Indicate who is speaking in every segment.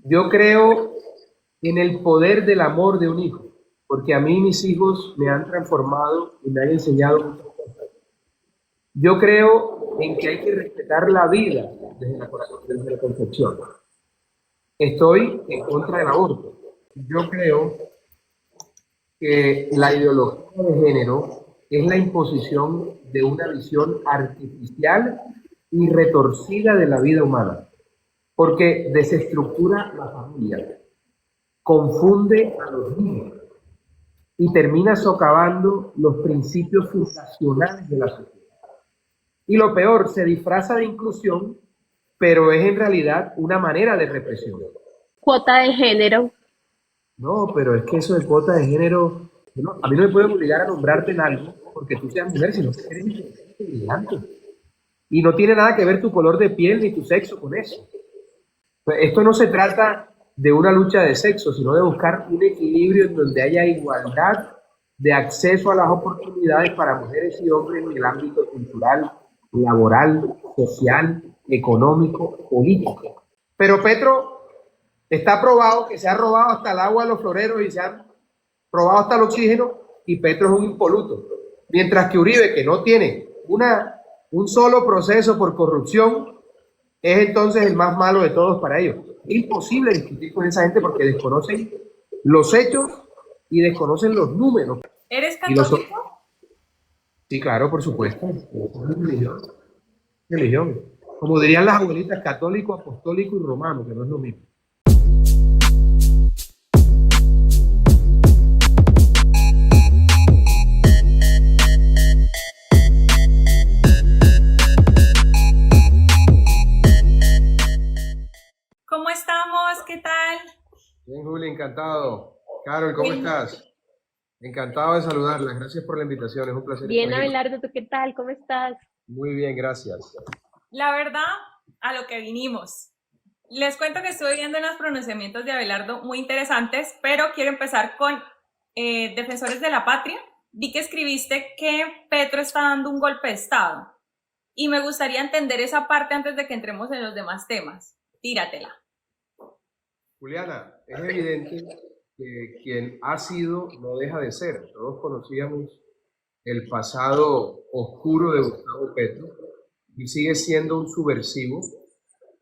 Speaker 1: Yo creo en el poder del amor de un hijo, porque a mí mis hijos me han transformado y me han enseñado muchas cosas. Yo creo en que hay que respetar la vida desde la concepción. Estoy en contra del aborto. Yo creo que la ideología de género es la imposición de una visión artificial y retorcida de la vida humana, porque desestructura la familia, confunde a los niños y termina socavando los principios fundacionales de la sociedad. Y lo peor, se disfraza de inclusión, pero es en realidad una manera de represión.
Speaker 2: Cuota de género.
Speaker 1: No, pero es que eso de cuota de género, no, a mí no me pueden obligar a nombrarte en algo porque tú seas mujer, sino que eres inteligente y brillante. Y no tiene nada que ver tu color de piel ni tu sexo con eso. Pues esto no se trata de una lucha de sexo, sino de buscar un equilibrio en donde haya igualdad de acceso a las oportunidades para mujeres y hombres en el ámbito cultural, laboral, social, económico, político. Pero Petro está probado que se ha robado hasta el agua de los floreros y se ha robado hasta el oxígeno, y Petro es un impoluto. Mientras que Uribe, que no tiene un solo proceso por corrupción, es entonces el más malo de todos para ellos. Es imposible discutir con esa gente porque desconocen los hechos y desconocen los números.
Speaker 3: ¿Eres
Speaker 1: Y los...
Speaker 3: católico?
Speaker 1: Sí, claro, por supuesto. Es religión. Religión. Como dirían las abuelitas, católico, apostólico y romano, que no es lo mismo.
Speaker 3: ¿Cómo estamos? ¿Qué tal?
Speaker 1: Bien, Juli, encantado. Carol, ¿cómo estás? Encantado de saludarla. Gracias por la invitación. Es un placer
Speaker 2: Bien,
Speaker 1: estar aquí.
Speaker 2: Abelardo, ¿tú qué tal? ¿Cómo estás?
Speaker 1: Muy bien, gracias.
Speaker 3: La verdad, a lo que vinimos. Les cuento que estuve viendo unos pronunciamientos de Abelardo muy interesantes, pero quiero empezar con Defensores de la Patria. Vi que escribiste que Petro está dando un golpe de Estado y me gustaría entender esa parte antes de que entremos en los demás temas. Tíratela.
Speaker 1: Juliana, es evidente que quien ha sido no deja de ser. Todos conocíamos el pasado oscuro de Gustavo Petro y sigue siendo un subversivo.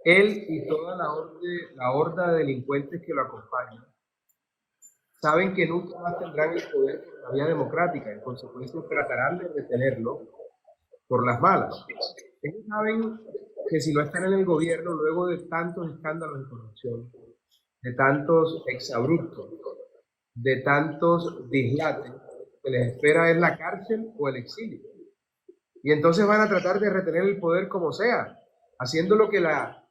Speaker 1: Él y toda la horda de delincuentes que lo acompañan saben que nunca más tendrán el poder por la vía democrática, en consecuencia tratarán de retenerlo por las malas. Ellos saben que si no están en el gobierno, luego de tantos escándalos de corrupción, de tantos exabruptos, de tantos dislates, que les espera es la cárcel o el exilio. Y entonces van a tratar de retener el poder como sea, haciendo lo que la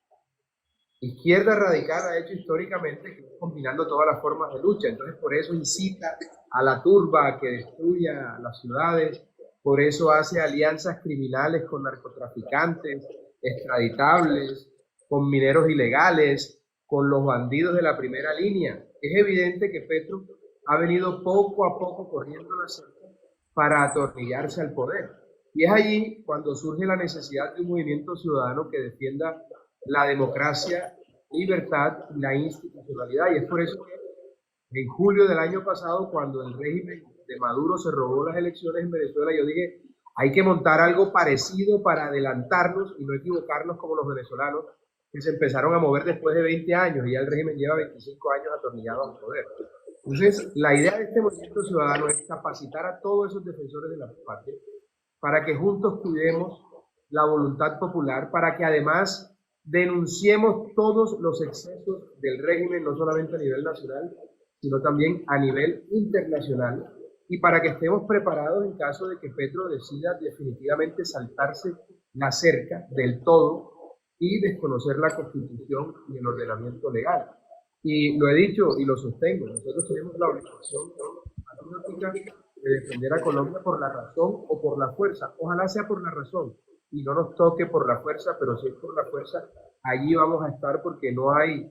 Speaker 1: izquierda radical ha hecho históricamente, que es combinando todas las formas de lucha. Entonces por eso incita a la turba a que destruya las ciudades, por eso hace alianzas criminales con narcotraficantes, extraditables, con mineros ilegales, con los bandidos de la primera línea. Es evidente que Petro ha venido poco a poco corriendo la cerca para atornillarse al poder. Y es allí cuando surge la necesidad de un movimiento ciudadano que defienda la democracia, libertad y la institucionalidad. Y es por eso que en julio del año pasado, cuando el régimen de Maduro se robó las elecciones en Venezuela, yo dije, hay que montar algo parecido para adelantarnos y no equivocarnos como los venezolanos, que se empezaron a mover después de 20 años y ya el régimen lleva 25 años atornillado al poder. Entonces, la idea de este movimiento ciudadano es capacitar a todos esos defensores de la patria para que juntos cuidemos la voluntad popular, para que además denunciemos todos los excesos del régimen, no solamente a nivel nacional, sino también a nivel internacional, y para que estemos preparados en caso de que Petro decida definitivamente saltarse la cerca del todo y desconocer la Constitución y el ordenamiento legal. Y lo he dicho y lo sostengo, nosotros tenemos la obligación patriótica de defender a Colombia por la razón o por la fuerza. Ojalá sea por la razón y no nos toque por la fuerza, pero si es por la fuerza, allí vamos a estar porque no hay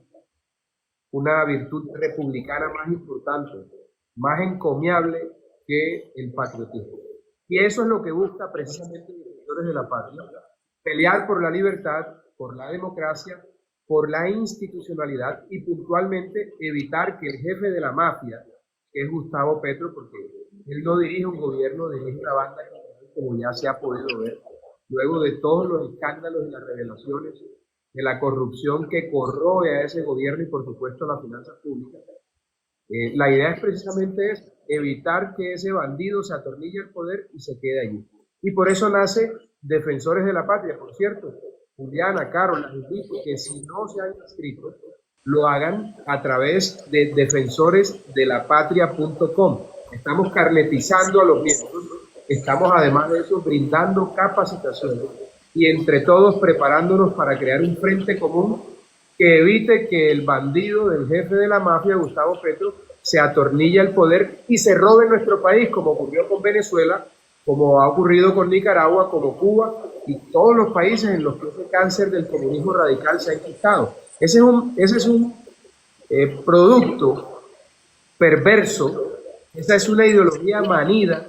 Speaker 1: una virtud republicana más importante, más encomiable que el patriotismo. Y eso es lo que busca precisamente los defensores de la patria, pelear por la libertad, por la democracia, por la institucionalidad y puntualmente evitar que el jefe de la mafia, que es Gustavo Petro, porque él no dirige un gobierno, dirige una banda criminal, como ya se ha podido ver, luego de todos los escándalos y las revelaciones de la corrupción que corroe a ese gobierno y por supuesto a las finanzas públicas. La idea es precisamente evitar que ese bandido se atornille al poder y se quede allí. Y por eso nace Defensores de la Patria. Por cierto, Juliana, Carol, las invito que si no se han inscrito, lo hagan a través de defensoresdelapatria.com. Estamos carnetizando a los miembros, estamos además de eso brindando capacitaciones y entre todos preparándonos para crear un frente común que evite que el bandido del jefe de la mafia, Gustavo Petro, se atornille al poder y se robe nuestro país, como ocurrió con Venezuela, como ha ocurrido con Nicaragua, como Cuba y todos los países en los que ese cáncer del comunismo radical se ha enquistado. Ese es un producto perverso, esa es una ideología manida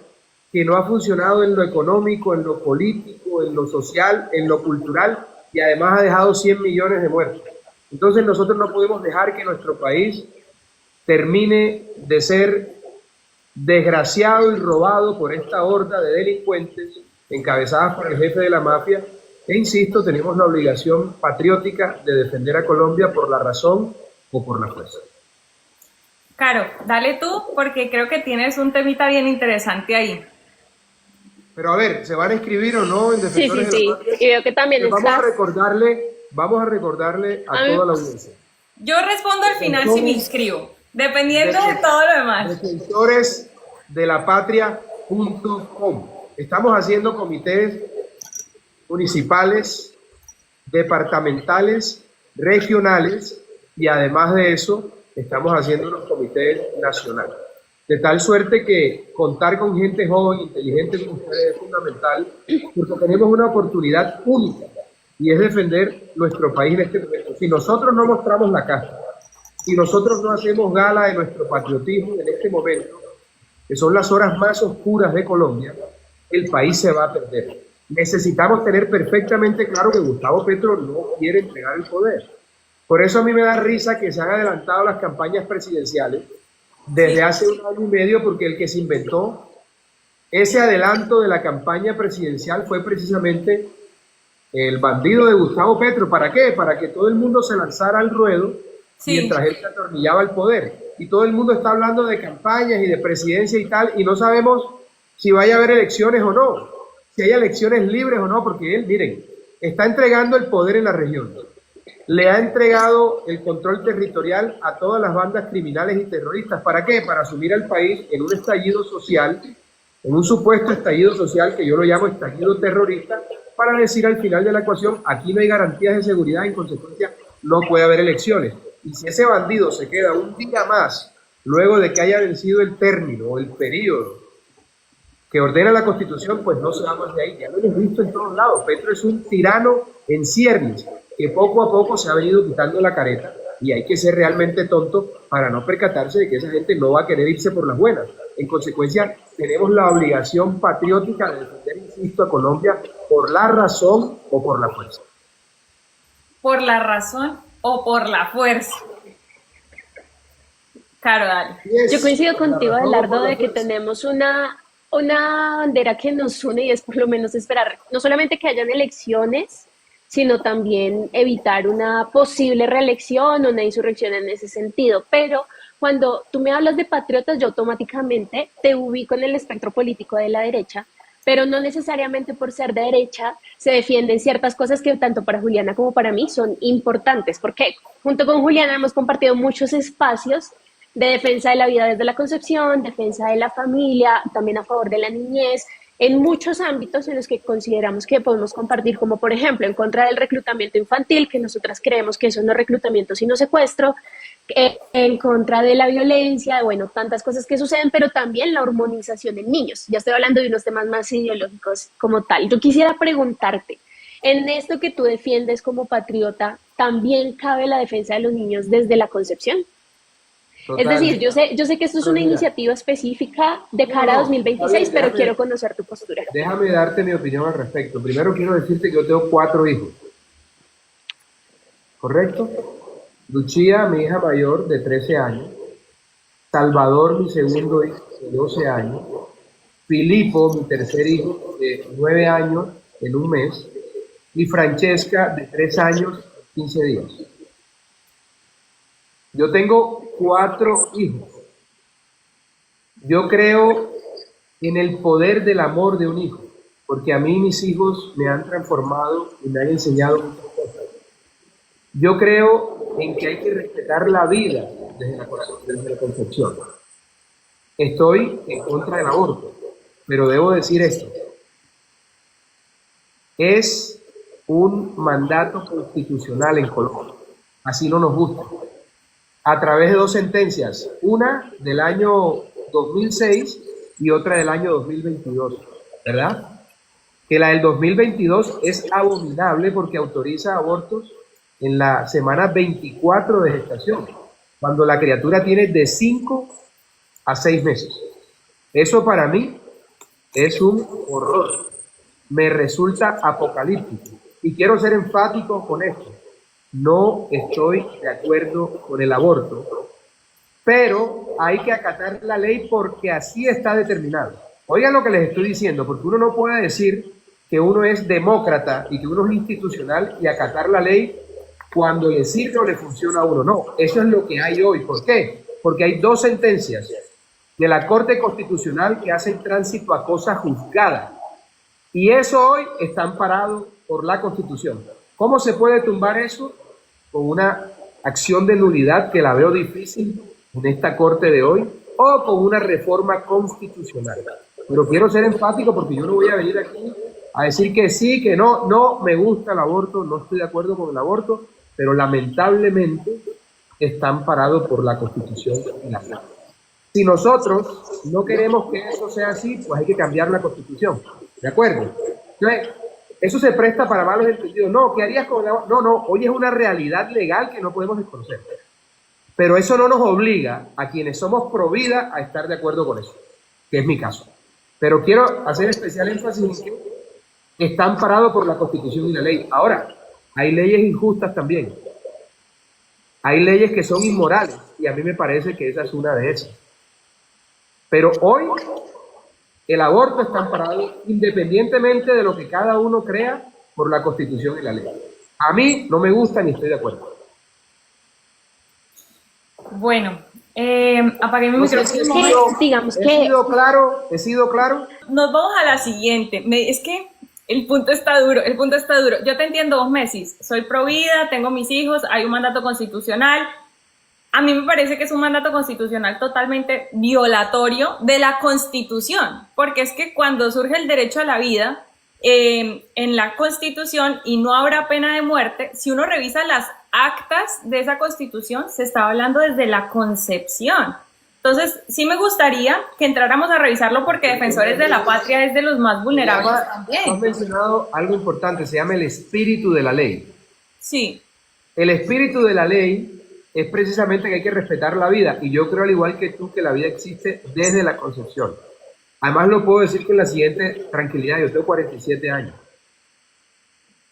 Speaker 1: que no ha funcionado en lo económico, en lo político, en lo social, en lo cultural y además ha dejado 100 millones de muertos. Entonces nosotros no podemos dejar que nuestro país termine de ser desgraciado y robado por esta horda de delincuentes encabezadas por el jefe de la mafia. E insisto, tenemos la obligación patriótica de defender a Colombia por la razón o por la fuerza.
Speaker 3: Caro, dale tú, porque creo que tienes un temita bien interesante ahí.
Speaker 1: Pero a ver, ¿se van a inscribir o no en Defensores de la Patria?
Speaker 2: Y veo que también
Speaker 1: vamos a recordarle a toda la audiencia.
Speaker 3: Yo respondo al final si me inscribo, dependiendo de todo lo demás.
Speaker 1: Defensoresdelapatria.com. Estamos haciendo comités municipales, departamentales, regionales y además de eso estamos haciendo unos comités nacionales. De tal suerte que contar con gente joven, inteligente como ustedes es fundamental porque tenemos una oportunidad única y es defender nuestro país en este momento. Si nosotros no mostramos la casta, si nosotros no hacemos gala de nuestro patriotismo en este momento, que son las horas más oscuras de Colombia, el país se va a perder. Necesitamos tener perfectamente claro que Gustavo Petro no quiere entregar el poder. Por eso a mí me da risa que se han adelantado las campañas presidenciales desde hace un año y medio, porque el que se inventó ese adelanto de la campaña presidencial fue precisamente el bandido de Gustavo Petro. ¿Para qué? Para que todo el mundo se lanzara al ruedo mientras él se atornillaba al poder. Y todo el mundo está hablando de campañas y de presidencia y tal, y no sabemos si vaya a haber elecciones o no, si hay elecciones libres o no, porque él, miren, está entregando el poder en la región. Le ha entregado el control territorial a todas las bandas criminales y terroristas. ¿Para qué? Para asumir al país en un estallido social, en un supuesto estallido social que yo lo llamo estallido terrorista, para decir al final de la ecuación, aquí no hay garantías de seguridad, en consecuencia no puede haber elecciones. Y si ese bandido se queda un día más, luego de que haya vencido el término o el periodo que ordena la Constitución, pues no se va más de ahí. Ya lo hemos visto en todos lados. Petro es un tirano en ciernes, que poco a poco se ha venido quitando la careta, y hay que ser realmente tonto para no percatarse de que esa gente no va a querer irse por las buenas. En consecuencia, tenemos la obligación patriótica de defender, insisto, a Colombia por la razón o por la fuerza.
Speaker 3: Por la razón o por la fuerza. Claro, dale.
Speaker 2: Yo coincido contigo, Adelardo, de que tenemos una bandera que nos une y es por lo menos esperar no solamente que hayan elecciones, sino también evitar una posible reelección o una insurrección en ese sentido. Pero cuando tú me hablas de patriotas, yo automáticamente te ubico en el espectro político de la derecha, pero no necesariamente por ser de derecha se defienden ciertas cosas que tanto para Juliana como para mí son importantes, porque junto con Juliana hemos compartido muchos espacios de defensa de la vida desde la concepción, defensa de la familia, también a favor de la niñez, en muchos ámbitos en los que consideramos que podemos compartir, como por ejemplo en contra del reclutamiento infantil, que nosotras creemos que eso no es reclutamiento sino secuestro, en contra de la violencia, bueno, tantas cosas que suceden, pero también la hormonización en niños. Ya estoy hablando de unos temas más ideológicos como tal. Yo quisiera preguntarte, en esto que tú defiendes como patriota, ¿también cabe la defensa de los niños desde la concepción? Total. Es decir, yo sé que esto es una iniciativa específica de cara a 2026, pero quiero conocer tu postura.
Speaker 1: Déjame darte mi opinión al respecto. Primero quiero decirte que yo tengo 4 hijos. ¿correcto? Lucía, mi hija mayor, de 13 años. Salvador, mi segundo hijo, de 12 años. Filipo, mi tercer hijo, de 9 años en un mes. Y Francesca, de 3 años, 15 días. Yo tengo 4 hijos. Yo creo en el poder del amor de un hijo, porque a mí mis hijos me han transformado y me han enseñado muchas cosas. Yo creo en que hay que respetar la vida desde la concepción. Estoy en contra del aborto, pero debo decir esto. Es un mandato constitucional en Colombia, así no nos gusta, a través de 2 sentencias, una del año 2006 y otra del año 2022, ¿verdad? Que la del 2022 es abominable porque autoriza abortos en la semana 24 de gestación, cuando la criatura tiene de 5 a 6 meses. Eso para mí es un horror, me resulta apocalíptico. Y quiero ser enfático con esto. No estoy de acuerdo con el aborto, pero hay que acatar la ley porque así está determinado. Oigan lo que les estoy diciendo, porque uno no puede decir que uno es demócrata y que uno es institucional y acatar la ley cuando le sirve o le funciona a uno. No, eso es lo que hay hoy. ¿Por qué? Porque hay 2 sentencias de la Corte Constitucional que hacen tránsito a cosa juzgada. Y eso hoy está amparado por la Constitución. ¿Cómo se puede tumbar eso? Con una acción de nulidad que la veo difícil en esta Corte de hoy, o con una reforma constitucional. Pero quiero ser enfático porque yo no voy a venir aquí a decir que sí, que no, no me gusta el aborto, no estoy de acuerdo con el aborto, pero lamentablemente está amparado por la Constitución y la ley. Si nosotros no queremos que eso sea así, pues hay que cambiar la Constitución, ¿de acuerdo? Entonces, eso se presta para malos entendidos. No, ¿qué harías con el aborto? No, no, hoy es una realidad legal que no podemos desconocer. Pero eso no nos obliga a quienes somos pro vida a estar de acuerdo con eso, que es mi caso. Pero quiero hacer especial énfasis en que está amparado por la Constitución y la ley. Ahora, hay leyes injustas también. Hay leyes que son inmorales y a mí me parece que esa es una de esas. Pero hoy el aborto está amparado independientemente de lo que cada uno crea por la Constitución y la ley. A mí no me gusta ni estoy de acuerdo.
Speaker 3: Bueno, apagué mi micrófono.
Speaker 2: Digamos
Speaker 1: ¿He
Speaker 2: que
Speaker 1: sido claro? ¿He sido claro?
Speaker 3: Nos vamos a la siguiente. Es que el punto está duro, el punto está duro. Yo te entiendo, vos, Messi. Soy pro vida, tengo mis hijos, hay un mandato constitucional. A mí me parece que es un mandato constitucional totalmente violatorio de la Constitución, porque es que cuando surge el derecho a la vida en la Constitución y no habrá pena de muerte, si uno revisa las actas de esa Constitución, se está hablando desde la concepción. Entonces, sí me gustaría que entráramos a revisarlo porque Defensores de la Patria es de los más vulnerables también.
Speaker 1: Has mencionado algo importante, se llama el espíritu de la ley.
Speaker 3: Sí.
Speaker 1: El espíritu de la ley es precisamente que hay que respetar la vida, y yo creo al igual que tú que la vida existe desde la concepción. Además lo puedo decir con la siguiente tranquilidad, yo tengo 47 años.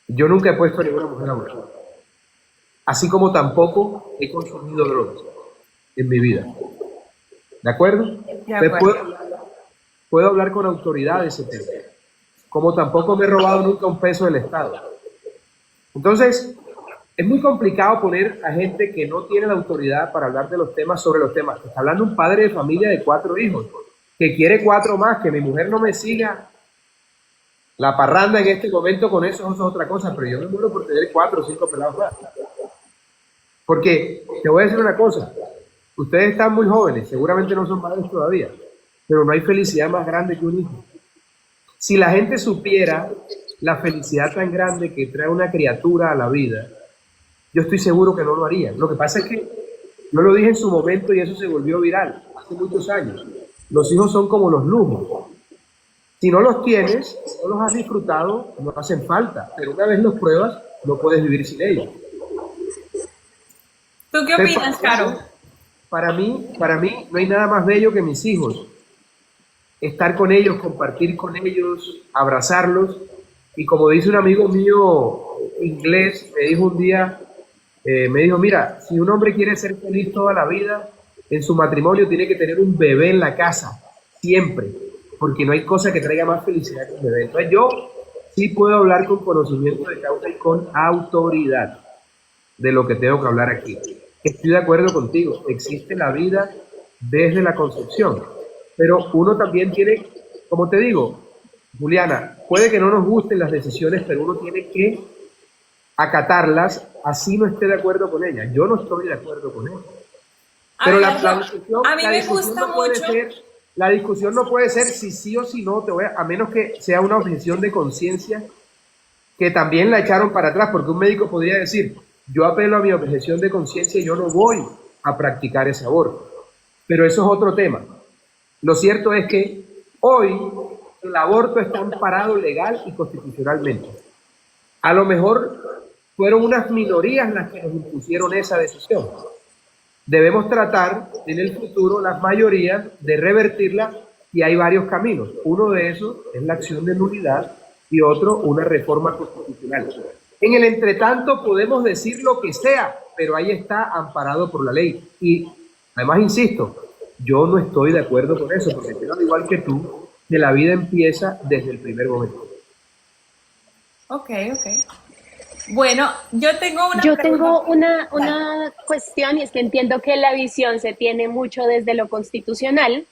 Speaker 1: Yo nunca he puesto a ninguna mujer a abortar. Así como tampoco he consumido drogas en mi vida. ¿De acuerdo?
Speaker 3: De acuerdo.
Speaker 1: Puedo hablar con autoridad de ese tema. Como tampoco me he robado nunca un peso del Estado. Entonces, es muy complicado poner a gente que no tiene la autoridad para hablar de los temas sobre los temas. Está hablando un padre de familia de 4 hijos, que quiere 4 más, que mi mujer no me siga la parranda en este momento con eso es otra cosa, pero yo me muero por tener 4 o 5 pelados más. Porque te voy a decir una cosa, ustedes están muy jóvenes, seguramente no son padres todavía, pero no hay felicidad más grande que un hijo. Si la gente supiera la felicidad tan grande que trae una criatura a la vida, yo estoy seguro que no lo harían. Lo que pasa es que yo lo dije en su momento y eso se volvió viral hace muchos años. Los hijos son como los lujos. Si no los tienes, no los has disfrutado, no hacen falta. Pero una vez los pruebas, no puedes vivir sin ellos.
Speaker 3: ¿Tú qué opinas, Caro?
Speaker 1: Para mí no hay nada más bello que mis hijos. Estar con ellos, compartir con ellos, abrazarlos. Y como dice un amigo mío inglés, me dijo un día, me dijo, mira, si un hombre quiere ser feliz toda la vida, en su matrimonio tiene que tener un bebé en la casa, siempre, porque no hay cosa que traiga más felicidad que un bebé. Entonces yo sí puedo hablar con conocimiento de causa y con autoridad de lo que tengo que hablar aquí. Estoy de acuerdo contigo, existe la vida desde la concepción, pero uno también tiene, como te digo, Juliana, puede que no nos gusten las decisiones, pero uno tiene que acatarlas, así no esté de acuerdo con ellas. Yo no estoy de acuerdo con ellas. Pero
Speaker 3: a mí me gusta mucho.
Speaker 1: La discusión no puede ser si sí o si no, a menos que sea una objeción de conciencia, que también la echaron para atrás, porque un médico podría decir, yo apelo a mi objeción de conciencia y yo no voy a practicar ese aborto. Pero eso es otro tema. Lo cierto es que hoy el aborto está amparado legal y constitucionalmente. A lo mejor fueron unas minorías las que nos impusieron esa decisión. Debemos tratar en el futuro las mayorías de revertirla y hay varios caminos. Uno de esos es la acción de nulidad y otro una reforma constitucional. En el entretanto podemos decir lo que sea, pero ahí está amparado por la ley. Y además, insisto, yo no estoy de acuerdo con eso, porque creo, al igual que tú, que la vida empieza desde el primer momento.
Speaker 3: Ok. Bueno, yo tengo
Speaker 2: una cuestión, y es que entiendo que la visión se tiene mucho desde lo constitucional,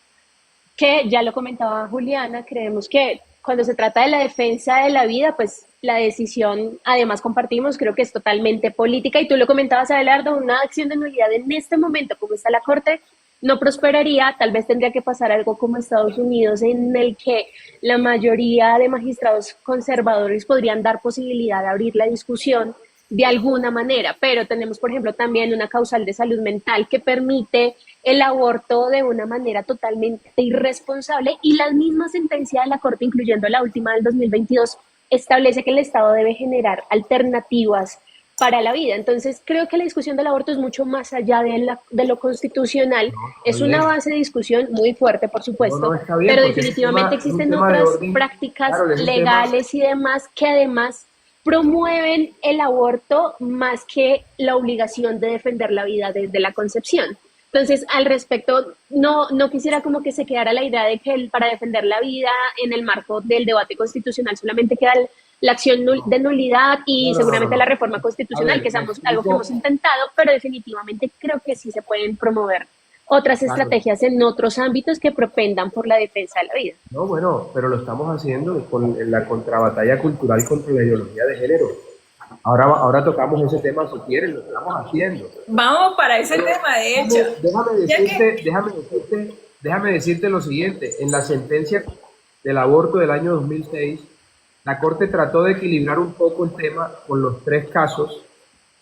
Speaker 2: que ya lo comentaba Juliana, creemos que cuando se trata de la defensa de la vida, pues la decisión, además compartimos, creo que es totalmente política, y tú lo comentabas, Abelardo, una acción de nulidad en este momento, como está la Corte, no prosperaría. Tal vez tendría que pasar algo como Estados Unidos, en el que la mayoría de magistrados conservadores podrían dar posibilidad de abrir la discusión de alguna manera, pero tenemos, por ejemplo, también una causal de salud mental que permite el aborto de una manera totalmente irresponsable, y la misma sentencia de la Corte, incluyendo la última del 2022, establece que el Estado debe generar alternativas para la vida. Entonces, creo que la discusión del aborto es mucho más allá de lo constitucional. Es una base de discusión muy fuerte, por supuesto, pero definitivamente existen otras prácticas legales y demás que además promueven el aborto más que la obligación de defender la vida desde la concepción. Entonces, al respecto, no quisiera como que se quedara la idea de que para defender la vida en el marco del debate constitucional solamente queda la acción de nulidad y seguramente la reforma constitucional, que es algo que hemos intentado, pero definitivamente creo que sí se pueden promover otras estrategias en otros ámbitos que propendan por la defensa de la vida.
Speaker 1: No, bueno, pero lo estamos haciendo con la contrabatalla cultural contra la ideología de género. Ahora tocamos ese tema, si quieren, lo estamos haciendo.
Speaker 3: Vamos para ese tema, de hecho.
Speaker 1: Déjame decirte lo siguiente. En la sentencia del aborto del año 2006, la Corte trató de equilibrar un poco el tema con los 3 casos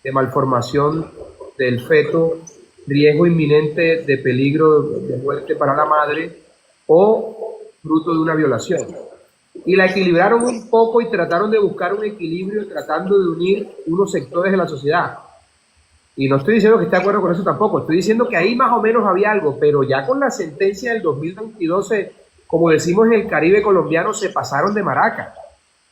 Speaker 1: de malformación del feto, riesgo inminente de peligro de muerte para la madre o fruto de una violación. Y la equilibraron un poco y trataron de buscar un equilibrio tratando de unir unos sectores de la sociedad. Y no estoy diciendo que esté de acuerdo con eso tampoco, estoy diciendo que ahí más o menos había algo, pero ya con la sentencia del 2022, como decimos en el Caribe colombiano, se pasaron de maraca.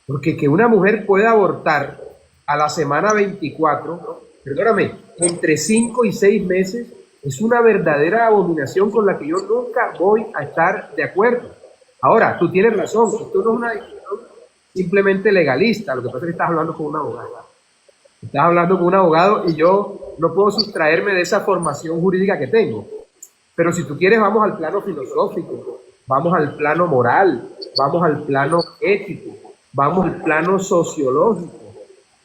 Speaker 1: Porque que una mujer pueda abortar a la semana 24, perdóname, entre 5 y 6 meses, es una verdadera abominación con la que yo nunca voy a estar de acuerdo. Ahora, tú tienes razón, esto no es una discusión simplemente legalista, lo que pasa es que estás hablando con un abogado. Estás hablando con un abogado y yo no puedo sustraerme de esa formación jurídica que tengo. Pero si tú quieres, vamos al plano filosófico, vamos al plano moral, vamos al plano ético, vamos al plano sociológico.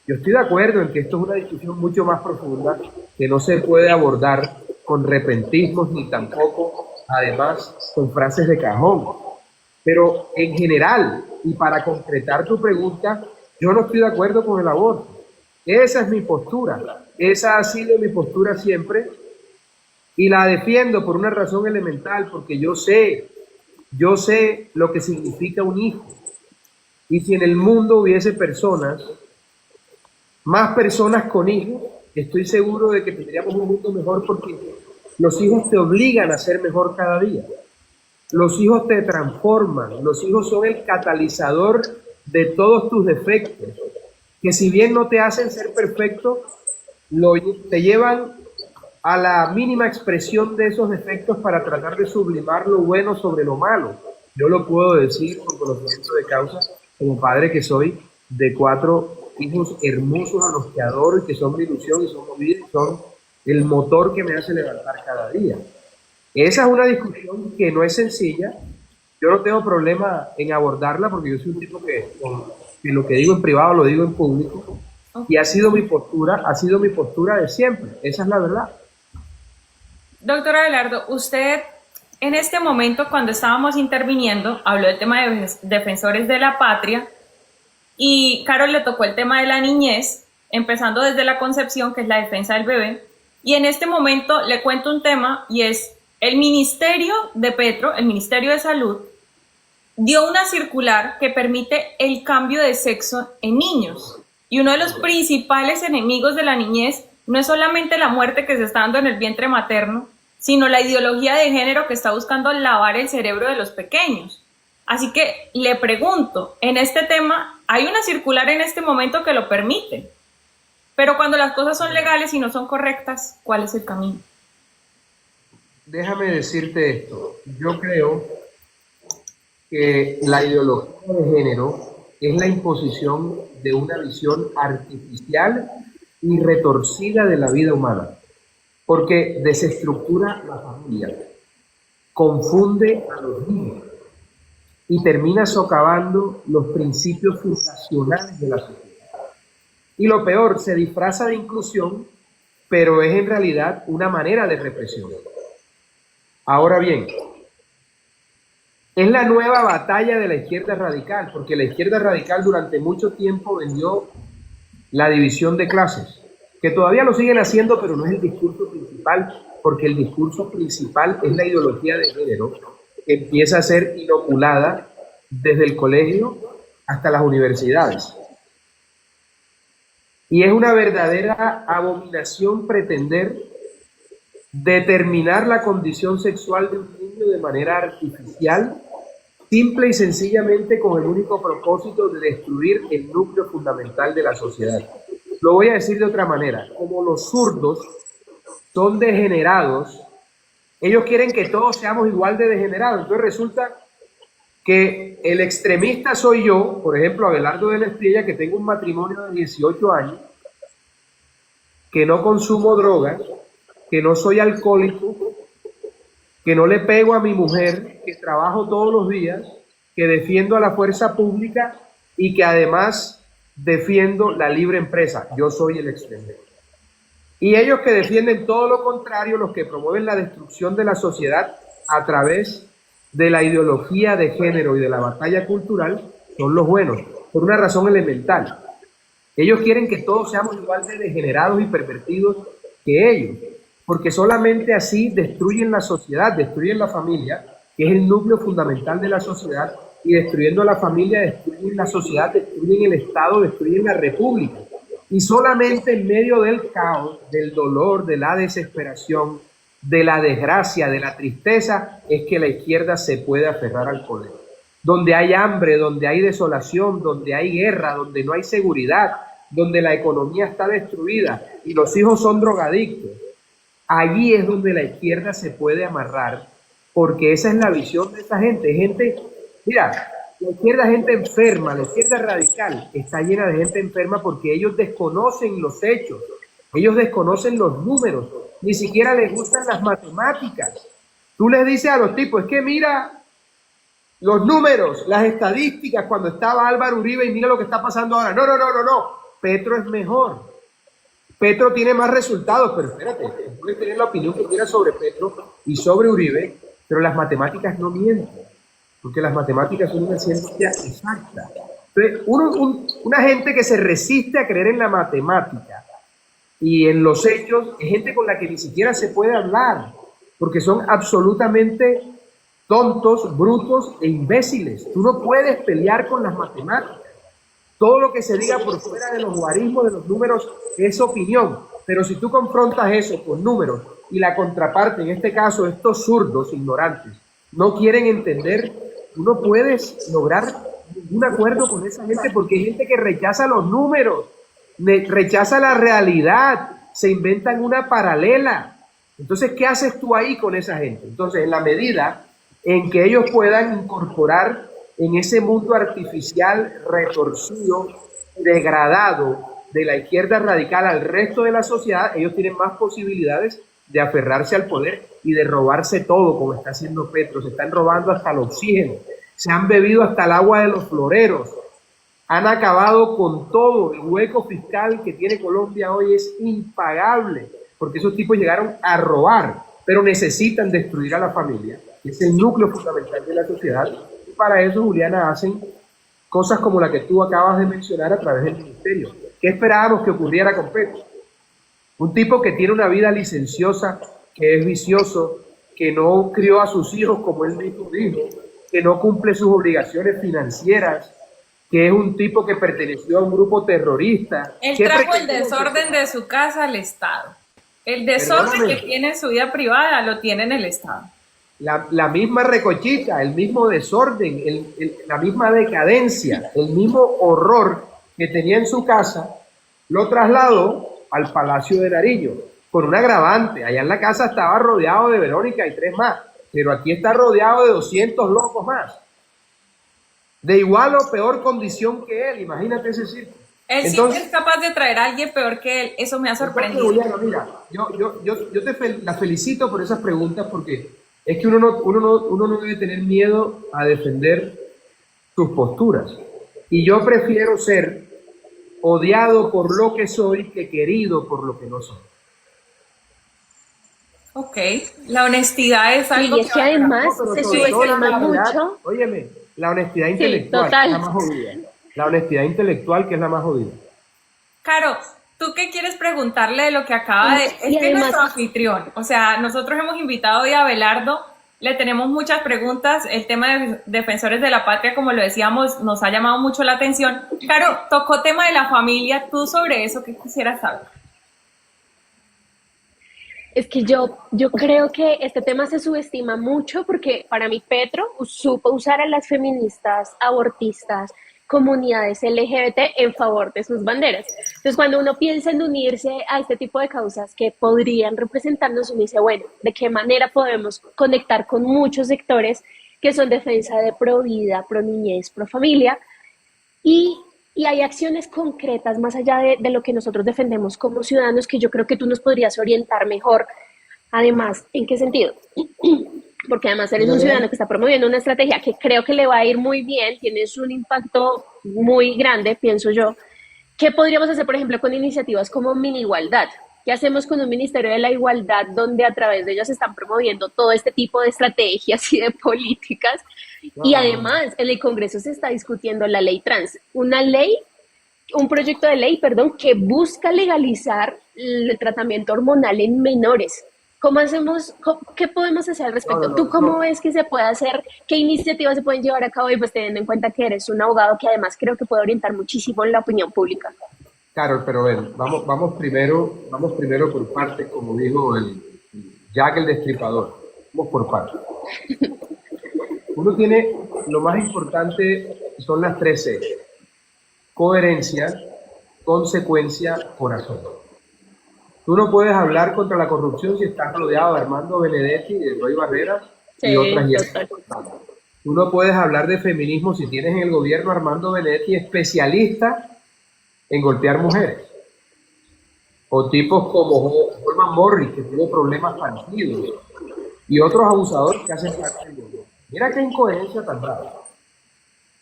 Speaker 1: Yo estoy de acuerdo en que esto es una discusión mucho más profunda que no se puede abordar con repentismos ni tampoco, además, con frases de cajón. Pero en general, y para concretar tu pregunta, yo no estoy de acuerdo con el aborto. Esa es mi postura. Esa ha sido mi postura siempre y la defiendo por una razón elemental, porque yo sé lo que significa un hijo. Y si en el mundo hubiese más personas con hijos, estoy seguro de que tendríamos un mundo mejor, porque los hijos te obligan a ser mejor cada día. Los hijos te transforman, los hijos son el catalizador de todos tus defectos, que si bien no te hacen ser perfecto, te llevan a la mínima expresión de esos defectos para tratar de sublimar lo bueno sobre lo malo. Yo lo puedo decir con conocimiento de causa, como padre que soy, de 4 hijos hermosos a los que adoro y que son mi ilusión y son mi vida y son el motor que me hace levantar cada día. Esa es una discusión que no es sencilla. Yo no tengo problema en abordarla porque yo soy un tipo que lo que digo en privado lo digo en público, y ha sido mi postura de siempre. Esa es la verdad.
Speaker 3: Doctor Abelardo, usted en este momento, cuando estábamos interviniendo, habló del tema de defensores de la patria y Carol le tocó el tema de la niñez, empezando desde la concepción, que es la defensa del bebé. Y en este momento le cuento un tema y es el Ministerio de Petro, el Ministerio de Salud, dio una circular que permite el cambio de sexo en niños. Y uno de los principales enemigos de la niñez no es solamente la muerte que se está dando en el vientre materno, sino la ideología de género que está buscando lavar el cerebro de los pequeños. Así que le pregunto, en este tema, hay una circular en este momento que lo permite, pero cuando las cosas son legales y no son correctas, ¿cuál es el camino?
Speaker 1: Déjame decirte esto. Yo creo que la ideología de género es la imposición de una visión artificial y retorcida de la vida humana, porque desestructura la familia, confunde a los niños y termina socavando los principios fundacionales de la sociedad. Y lo peor, se disfraza de inclusión, pero es en realidad una manera de represión. Ahora bien, es la nueva batalla de la izquierda radical, porque la izquierda radical durante mucho tiempo vendió la división de clases, que todavía lo siguen haciendo, pero no es el discurso principal, porque el discurso principal es la ideología de género, que empieza a ser inoculada desde el colegio hasta las universidades. Y es una verdadera abominación pretender determinar la condición sexual de un niño de manera artificial, simple y sencillamente con el único propósito de destruir el núcleo fundamental de la sociedad. Lo voy a decir de otra manera. Como los zurdos son degenerados, ellos quieren que todos seamos igual de degenerados. Entonces resulta que el extremista soy yo, por ejemplo, Abelardo de la Estrella, que tengo un matrimonio de 18 años, que no consumo drogas, que no soy alcohólico, que no le pego a mi mujer, que trabajo todos los días, que defiendo a la fuerza pública y que además defiendo la libre empresa. Yo soy el extremista. Y ellos que defienden todo lo contrario, los que promueven la destrucción de la sociedad a través de la ideología de género y de la batalla cultural, son los buenos, por una razón elemental. Ellos quieren que todos seamos igual de degenerados y pervertidos que ellos, porque solamente así destruyen la sociedad, destruyen la familia, que es el núcleo fundamental de la sociedad, y destruyendo la familia, destruyen la sociedad, destruyen el Estado, destruyen la república. Y solamente en medio del caos, del dolor, de la desesperación, de la desgracia, de la tristeza, es que la izquierda se puede aferrar al poder. Donde hay hambre, donde hay desolación, donde hay guerra, donde no hay seguridad, donde la economía está destruida y los hijos son drogadictos, allí es donde la izquierda se puede amarrar, porque esa es la visión de esa gente. Mira, la izquierda es gente enferma, la izquierda radical está llena de gente enferma porque ellos desconocen los hechos, ellos desconocen los números, ni siquiera les gustan las matemáticas. Tú les dices a los tipos, es que mira los números, las estadísticas cuando estaba Álvaro Uribe y mira lo que está pasando ahora. No. Petro es mejor. Petro tiene más resultados, pero espérate, puedes tener la opinión que quieras sobre Petro y sobre Uribe, pero las matemáticas no mienten, porque las matemáticas son una ciencia exacta. Entonces, una gente que se resiste a creer en la matemática y en los hechos es gente con la que ni siquiera se puede hablar, porque son absolutamente tontos, brutos e imbéciles. Tú no puedes pelear con las matemáticas. Todo lo que se diga por fuera de los guarismos, de los números, es opinión. Pero si tú confrontas eso con números y la contraparte, en este caso estos zurdos ignorantes, no quieren entender, tú no puedes lograr ningún acuerdo con esa gente porque hay gente que rechaza los números, rechaza la realidad, se inventan una paralela. Entonces, ¿qué haces tú ahí con esa gente? Entonces, en la medida en que ellos puedan incorporar en ese mundo artificial, retorcido, degradado de la izquierda radical al resto de la sociedad, ellos tienen más posibilidades de aferrarse al poder y de robarse todo, como está haciendo Petro. Se están robando hasta el oxígeno, se han bebido hasta el agua de los floreros, han acabado con todo. El hueco fiscal que tiene Colombia hoy es impagable, porque esos tipos llegaron a robar, pero necesitan destruir a la familia, que es el núcleo fundamental de la sociedad, y para eso, Juliana, hacen cosas como la que tú acabas de mencionar a través del ministerio. ¿Qué esperábamos que ocurriera con Petro? Un tipo que tiene una vida licenciosa, que es vicioso, que no crió a sus hijos como él mismo dijo, que no cumple sus obligaciones financieras, que es un tipo que perteneció a un grupo terrorista.
Speaker 3: Él trajo el desorden de su casa al Estado. El desorden que tiene en su vida privada lo tiene en el Estado.
Speaker 1: La misma recochita, el mismo desorden, la misma decadencia, el mismo horror que tenía en su casa, lo trasladó al Palacio de Nariño, con un agravante. Allá en la casa estaba rodeado de Verónica y 3 más, pero aquí está rodeado de 200 locos más, de igual o peor condición que él. Imagínate ese circo.
Speaker 3: Él
Speaker 1: Entonces,
Speaker 3: sí es capaz de traer a alguien peor que él. Eso me ha sorprendido.
Speaker 1: Juliana, mira, yo la felicito por esas preguntas, porque es que uno no debe tener miedo a defender sus posturas. Y yo prefiero ser odiado por lo que soy que querido por lo que no soy.
Speaker 3: Ok, la honestidad es algo
Speaker 2: y es que además se subestima mucho.
Speaker 1: Óyeme, la honestidad intelectual,
Speaker 2: total,
Speaker 1: es la más jodida. La honestidad intelectual, que es la más jodida.
Speaker 3: Caro, ¿tú qué quieres preguntarle de lo que acaba de...? Es que es nuestro anfitrión. O sea, nosotros hemos invitado hoy a Abelardo, le tenemos muchas preguntas. El tema de defensores de la patria, como lo decíamos, nos ha llamado mucho la atención. Caro, tocó tema de la familia. ¿Tú sobre eso qué quisieras saber?
Speaker 2: Es que yo creo que este tema se subestima mucho, porque para mí Petro supo usar a las feministas, abortistas, comunidades LGBT en favor de sus banderas. Entonces, cuando uno piensa en unirse a este tipo de causas que podrían representarnos, uno dice, bueno, ¿de qué manera podemos conectar con muchos sectores que son defensa de pro vida, pro niñez, pro familia? Y hay acciones concretas más allá de lo que nosotros defendemos como ciudadanos, que yo creo que tú nos podrías orientar mejor. Además, ¿en qué sentido? Porque además eres un ciudadano que está promoviendo una estrategia que creo que le va a ir muy bien, tienes un impacto muy grande, pienso yo. ¿Qué podríamos hacer, por ejemplo, con iniciativas como Mini Igualdad? ¿Qué hacemos con un Ministerio de la Igualdad donde a través de ellas se están promoviendo todo este tipo de estrategias y de políticas? Y además, en el Congreso se está discutiendo la ley trans, un proyecto de ley, que busca legalizar el tratamiento hormonal en menores. ¿Cómo hacemos? ¿Qué podemos hacer al respecto? ¿Tú cómo ves que se puede hacer? ¿Qué iniciativas se pueden llevar a cabo? Y pues teniendo en cuenta que eres un abogado que además creo que puede orientar muchísimo en la opinión pública.
Speaker 1: Carol, pero ven, vamos primero por partes, como dijo Jack el Destripador. Vamos por partes. Uno tiene, lo más importante son las 3 C: coherencia, consecuencia, corazón. Tú no puedes hablar contra la corrupción si estás rodeado de Armando Benedetti, de Roy Barreras y otras hierbas. Tú no puedes hablar de feminismo si tienes en el gobierno a Armando Benedetti, especialista en golpear mujeres. O tipos como Holman Morris, que tuvo problemas parecidos, y otros abusadores que hacen parte del gobierno. Mira qué incoherencia tan rara.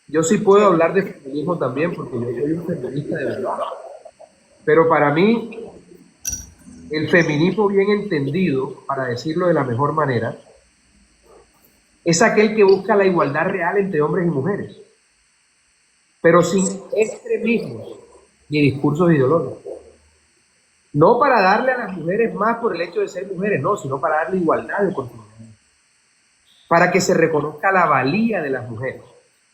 Speaker 1: Yo sí puedo hablar de feminismo también, porque yo soy un feminista de verdad. Pero para mí, el feminismo bien entendido, para decirlo de la mejor manera, es aquel que busca la igualdad real entre hombres y mujeres, pero sin extremismos ni discursos ideológicos. No para darle a las mujeres más por el hecho de ser mujeres, no, sino para darle igualdad de oportunidades, para que se reconozca la valía de las mujeres.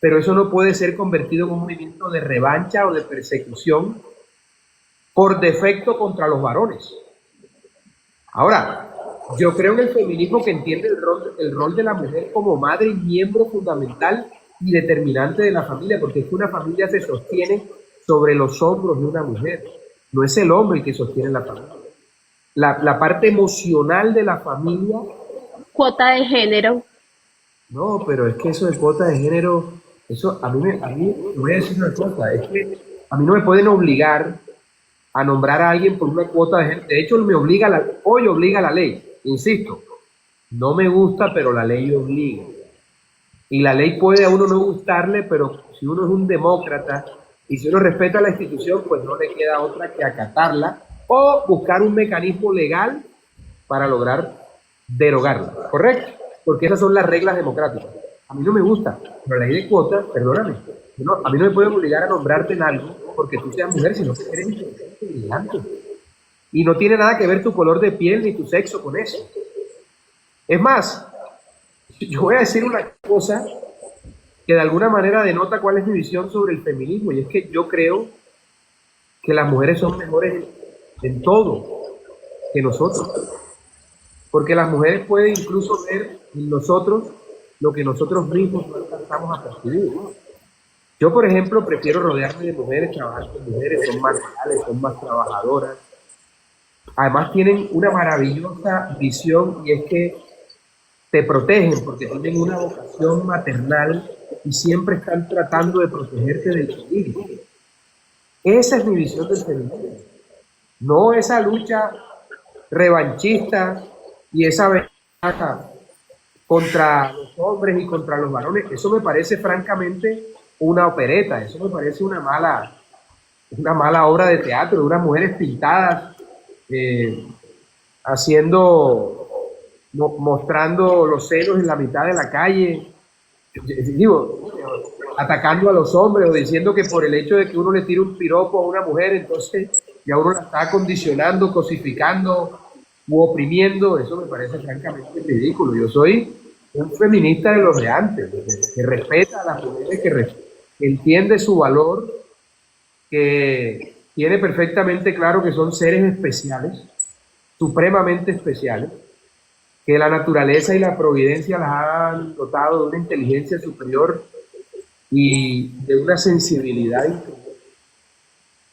Speaker 1: Pero eso no puede ser convertido en un movimiento de revancha o de persecución por defecto contra los varones. Ahora, yo creo en el feminismo que entiende el rol de la mujer como madre y miembro fundamental y determinante de la familia, porque es que una familia se sostiene sobre los hombros de una mujer. No es el hombre el que sostiene la familia. la parte emocional de la familia.
Speaker 2: Cuota de género.
Speaker 1: No, pero es que eso de cuota de género, eso a mí, te voy a decir una cosa, es que a mí no me pueden obligar a nombrar a alguien por una cuota de género. De hecho, hoy obliga la ley, insisto, no me gusta, pero la ley obliga. Y la ley puede a uno no gustarle, pero si uno es un demócrata y si uno respeta la institución, pues no le queda otra que acatarla o buscar un mecanismo legal para lograr derogarla, ¿correcto? Porque esas son las reglas democráticas. A mí no me gusta, pero la ley de cuotas, perdóname, a mí no me pueden obligar a nombrarte en algo porque tú seas mujer, sino que eres inteligente. Y no tiene nada que ver tu color de piel ni tu sexo con eso. Es más, yo voy a decir una cosa que de alguna manera denota cuál es mi visión sobre el feminismo, y es que yo creo que las mujeres son mejores en todo que nosotros. Porque las mujeres pueden incluso ver en nosotros lo que nosotros mismos no alcanzamos a percibir. Yo, por ejemplo, prefiero rodearme de mujeres, trabajar con mujeres, son más reales, son más trabajadoras. Además tienen una maravillosa visión, y es que te protegen porque tienen una vocación maternal y siempre están tratando de protegerte del peligro. Esa es mi visión del feminismo. No esa lucha revanchista y esa ventaja contra los hombres y contra los varones. Eso me parece francamente una opereta, eso me parece una mala obra de teatro, de unas mujeres pintadas, mostrando los senos en la mitad de la calle, digo, atacando a los hombres o diciendo que por el hecho de que uno le tire un piropo a una mujer, entonces ya uno la está condicionando, cosificando u oprimiendo. Eso me parece francamente ridículo. Yo soy un feminista de los de antes, que respeta a las mujeres, que entiende su valor, que tiene perfectamente claro que son seres especiales, supremamente especiales, que la naturaleza y la providencia las han dotado de una inteligencia superior y de una sensibilidad increíble.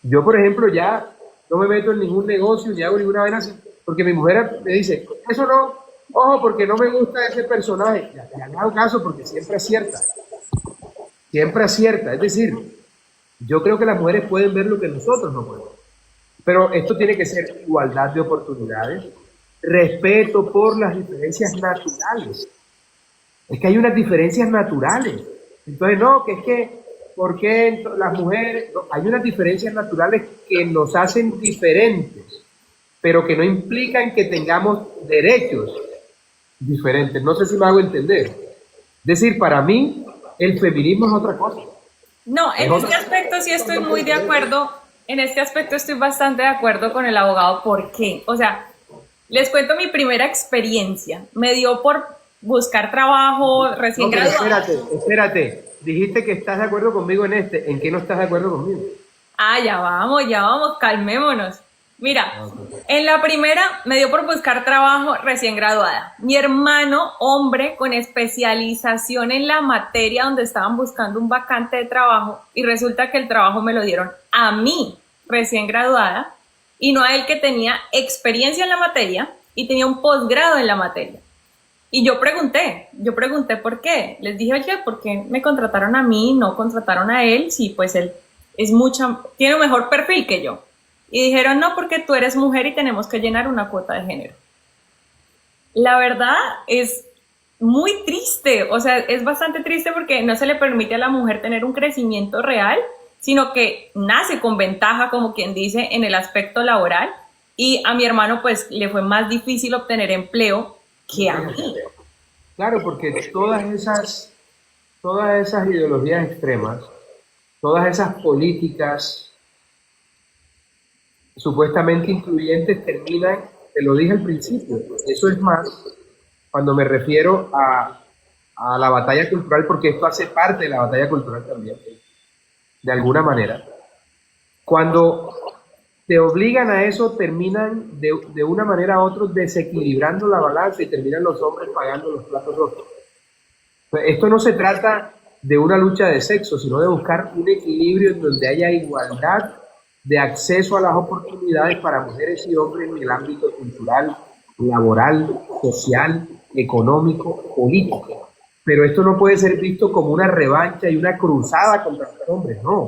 Speaker 1: Yo, por ejemplo, ya no me meto en ningún negocio ni hago ninguna vaina así, porque mi mujer me dice, eso no, ojo, porque no me gusta ese personaje. Ya te han dado caso porque siempre acierta. Siempre acierta. Es decir, yo creo que las mujeres pueden ver lo que nosotros no podemos. Pero esto tiene que ser igualdad de oportunidades, respeto por las diferencias naturales. Es que hay unas diferencias naturales. Entonces, no, que es que, ¿por qué las mujeres? No, hay unas diferencias naturales que nos hacen diferentes, pero que no implican que tengamos derechos diferentes. No sé si me hago entender. Es decir, para mí, el feminismo es otra cosa.
Speaker 3: No, en este aspecto sí estoy muy de acuerdo. En este aspecto estoy bastante de acuerdo con el abogado. ¿Por qué? O sea, les cuento mi primera experiencia. Me dio por buscar trabajo recién graduada.
Speaker 1: Espérate. Dijiste que estás de acuerdo conmigo en este. ¿En qué no estás de acuerdo conmigo?
Speaker 3: Ah, ya vamos, calmémonos. Mira, en la primera me dio por buscar trabajo recién graduada. Mi hermano, hombre con especialización en la materia donde estaban buscando un vacante de trabajo, y resulta que el trabajo me lo dieron a mí, recién graduada, y no a él, que tenía experiencia en la materia y tenía un posgrado en la materia. Y yo pregunté por qué. Les dije, oye, ¿por qué me contrataron a mí y no contrataron a él? Si pues él tiene un mejor perfil que yo. Y dijeron, no, porque tú eres mujer y tenemos que llenar una cuota de género. La verdad es muy triste, o sea, es bastante triste porque no se le permite a la mujer tener un crecimiento real, sino que nace con ventaja, como quien dice, en el aspecto laboral. Y a mi hermano pues le fue más difícil obtener empleo que a mí.
Speaker 1: Claro, porque todas esas ideologías extremas, todas esas políticas supuestamente incluyentes terminan, te lo dije al principio, eso es más cuando me refiero a la batalla cultural, porque esto hace parte de la batalla cultural también, de alguna manera. Cuando te obligan a eso, terminan de una manera u otra desequilibrando la balanza y terminan los hombres pagando los platos rotos. Esto no se trata de una lucha de sexo, sino de buscar un equilibrio en donde haya igualdad de acceso a las oportunidades para mujeres y hombres en el ámbito cultural, laboral, social, económico, político. Pero esto no puede ser visto como una revancha y una cruzada contra los hombres, no.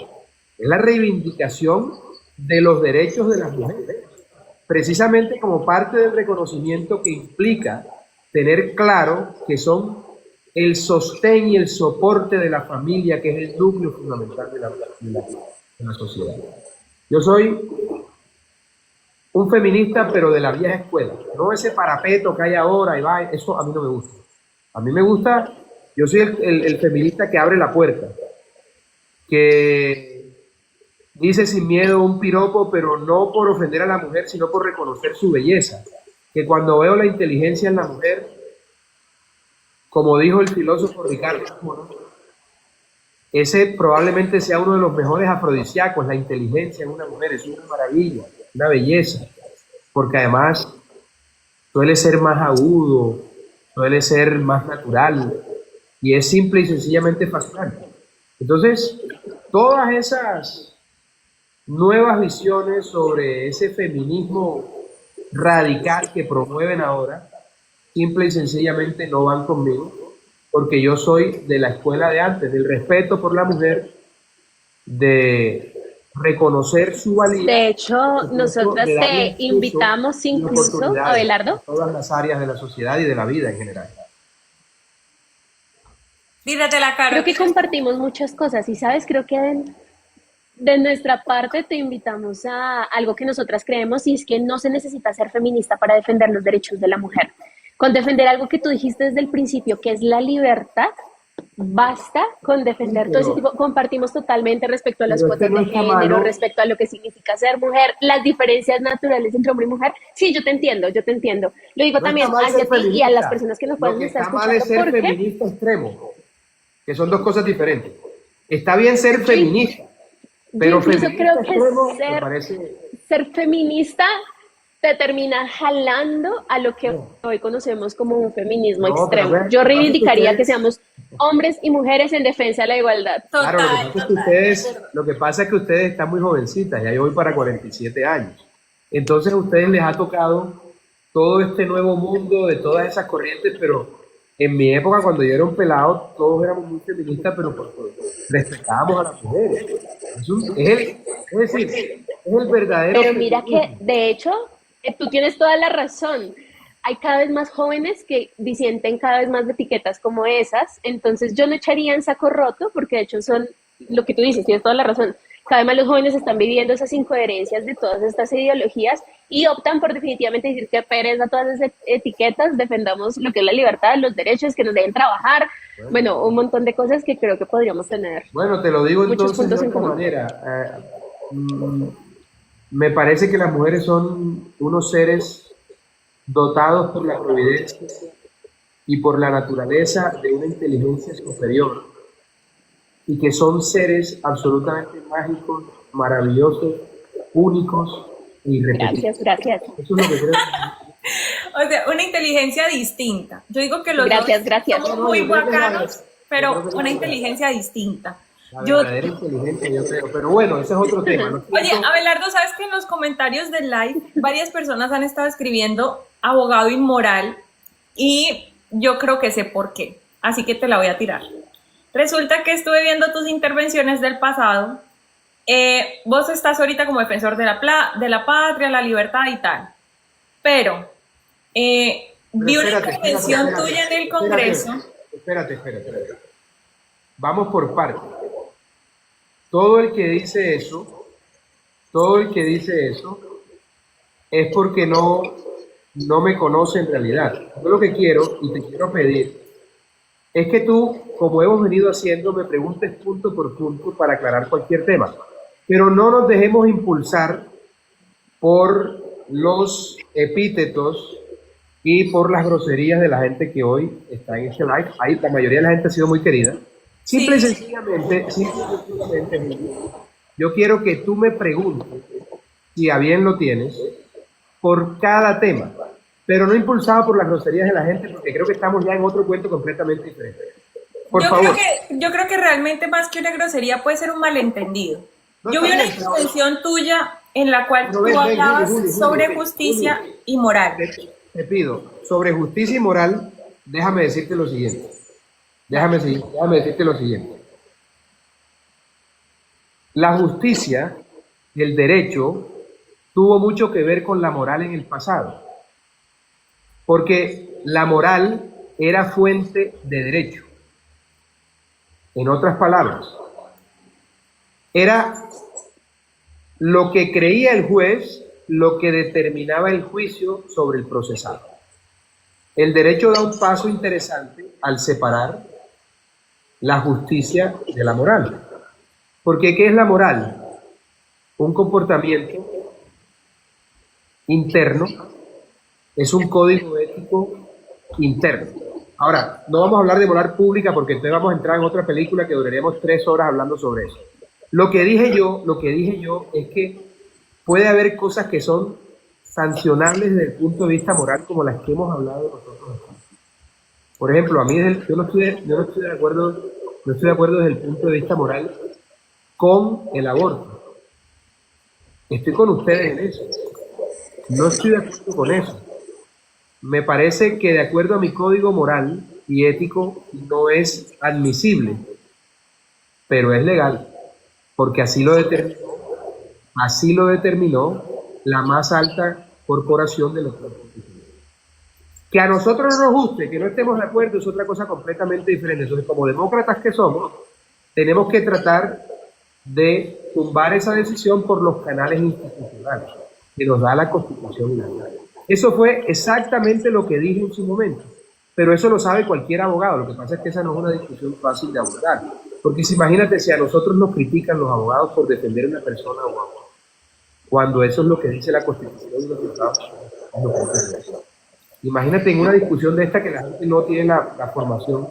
Speaker 1: Es la reivindicación de los derechos de las mujeres, precisamente como parte del reconocimiento que implica tener claro que son el sostén y el soporte de la familia, que es el núcleo fundamental de la sociedad. Yo soy un feminista, pero de la vieja escuela, no ese parapeto que hay ahora y va, eso a mí no me gusta. A mí me gusta, yo soy el feminista que abre la puerta, que dice sin miedo un piropo, pero no por ofender a la mujer, sino por reconocer su belleza. Que cuando veo la inteligencia en la mujer, como dijo el filósofo Ricardo Mono, ese probablemente sea uno de los mejores afrodisíacos, la inteligencia en una mujer, es una maravilla, una belleza, porque además suele ser más agudo, suele ser más natural, y es simple y sencillamente fascinante. Entonces, todas esas nuevas visiones sobre ese feminismo radical que promueven ahora, simple y sencillamente no van conmigo, porque yo soy de la escuela de antes, del respeto por la mujer, de reconocer su valía.
Speaker 2: De hecho, nosotras te invitamos incluso, Abelardo,
Speaker 1: en todas las áreas de la sociedad y de la vida en general.
Speaker 3: Dídatela, Caro.
Speaker 2: creo que compartimos muchas cosas y, ¿sabes? Creo que de nuestra parte te invitamos a algo que nosotras creemos, y es que no se necesita ser feminista para defender los derechos de la mujer. Con defender algo que tú dijiste desde el principio, que es la libertad, basta con defender todo ese tipo. Compartimos totalmente respecto a las cuotas de género, respecto a lo que significa ser mujer, las diferencias naturales entre hombre y mujer. Sí, yo te entiendo, yo te entiendo. Lo digo también hacia ti y a las personas que nos pueden estar escuchando.
Speaker 1: Lo que está mal es ser feminista extremo, que son dos cosas diferentes. Está bien ser feminista, pero
Speaker 2: yo incluso creo
Speaker 1: extremo,
Speaker 2: que ser feminista te termina jalando a lo que hoy conocemos como un feminismo extremo. Yo reivindicaría que seamos hombres y mujeres en defensa de la igualdad.
Speaker 1: Claro, lo que pasa es que ustedes están muy jovencitas, ya yo voy para 47 años. Entonces a ustedes les ha tocado todo este nuevo mundo de todas esas corrientes, pero en mi época, cuando yo era un pelado, todos éramos muy feministas, pero respetábamos a las mujeres. Es decir, es el verdadero...
Speaker 2: Pero mira que, de hecho, tú tienes toda la razón. Hay cada vez más jóvenes que disienten cada vez más de etiquetas como esas, entonces yo no echaría en saco roto, porque de hecho son lo que tú dices, tienes toda la razón. Cada vez más los jóvenes están viviendo esas incoherencias de todas estas ideologías y optan por definitivamente decir que pereza todas esas etiquetas, defendamos lo que es la libertad, los derechos, que nos deben trabajar, bueno, un montón de cosas que creo que podríamos tener.
Speaker 1: Bueno, te lo digo entonces de otra manera. Me parece que las mujeres son unos seres dotados por la providencia y por la naturaleza de una inteligencia superior, y que son seres absolutamente mágicos, maravillosos, únicos e irrepetibles.
Speaker 2: Gracias.
Speaker 1: Eso es lo que creo.
Speaker 3: O sea, una inteligencia distinta. Yo digo que los
Speaker 2: gracias.
Speaker 3: somos muy bacanos, pero una inteligencia distinta.
Speaker 1: Inteligente, yo creo, pero bueno, ese es otro tema.
Speaker 3: Oye, Abelardo, ¿sabes que en los comentarios del live varias personas han estado escribiendo abogado inmoral? Y yo creo que sé por qué, así que te la voy a tirar. Resulta que estuve viendo tus intervenciones del pasado. Vos estás ahorita como defensor de la patria, la libertad y tal, pero vi una intervención tuya en el Congreso.
Speaker 1: Espérate. Vamos por partes. Todo el que dice eso es porque no me conoce en realidad. Yo lo que quiero y te quiero pedir es que tú, como hemos venido haciendo, me preguntes punto por punto para aclarar cualquier tema. Pero no nos dejemos impulsar por los epítetos y por las groserías de la gente que hoy está en este live. Ahí la mayoría de la gente ha sido muy querida. Simple y sencillamente, yo quiero que tú me preguntes, si a bien lo tienes, por cada tema, pero no impulsado por las groserías de la gente, porque creo que estamos ya en otro cuento completamente diferente. Por favor.
Speaker 3: Yo creo que realmente más que una grosería puede ser un malentendido.
Speaker 1: No
Speaker 3: Yo
Speaker 1: está
Speaker 3: vi una
Speaker 1: bien, pero
Speaker 3: intervención tuya en la cual
Speaker 1: pero
Speaker 3: tú
Speaker 1: ven,
Speaker 3: hablabas
Speaker 1: Juli,
Speaker 3: sobre justicia y moral.
Speaker 1: te pido, sobre justicia y moral, déjame decirte lo siguiente.
Speaker 3: Dale.
Speaker 1: Déjame decirte lo siguiente. La justicia, el derecho, tuvo mucho que ver con la moral en el pasado, porque la moral era fuente de derecho. En otras palabras, era lo que creía el juez, lo que determinaba el juicio sobre el procesado. El derecho da un paso interesante al separar la justicia de la moral. Porque ¿qué es la moral? Un comportamiento interno, es un código ético interno. Ahora, no vamos a hablar de moral pública porque entonces vamos a entrar en otra película que duraríamos 3 horas hablando sobre eso. Lo que dije yo es que puede haber cosas que son sancionables desde el punto de vista moral, como las que hemos hablado nosotros. Por ejemplo, a mí yo no estoy de acuerdo desde el punto de vista moral con el aborto. Estoy con ustedes en eso. No estoy de acuerdo con eso. Me parece que de acuerdo a mi código moral y ético no es admisible, pero es legal, porque así lo determinó la más alta corporación de los constitucionales. Que a nosotros no nos guste, que no estemos de acuerdo, es otra cosa completamente diferente. Entonces, como demócratas que somos, tenemos que tratar de tumbar esa decisión por los canales institucionales que nos da la Constitución y la ley. Eso fue exactamente lo que dije en su momento, pero eso lo sabe cualquier abogado. Lo que pasa es que esa no es una discusión fácil de abordar, porque imagínate si a nosotros nos critican los abogados por defender a una persona o a otra, cuando eso es lo que dice la Constitución y los tratados. Imagínate en una discusión de esta que la gente no tiene la formación,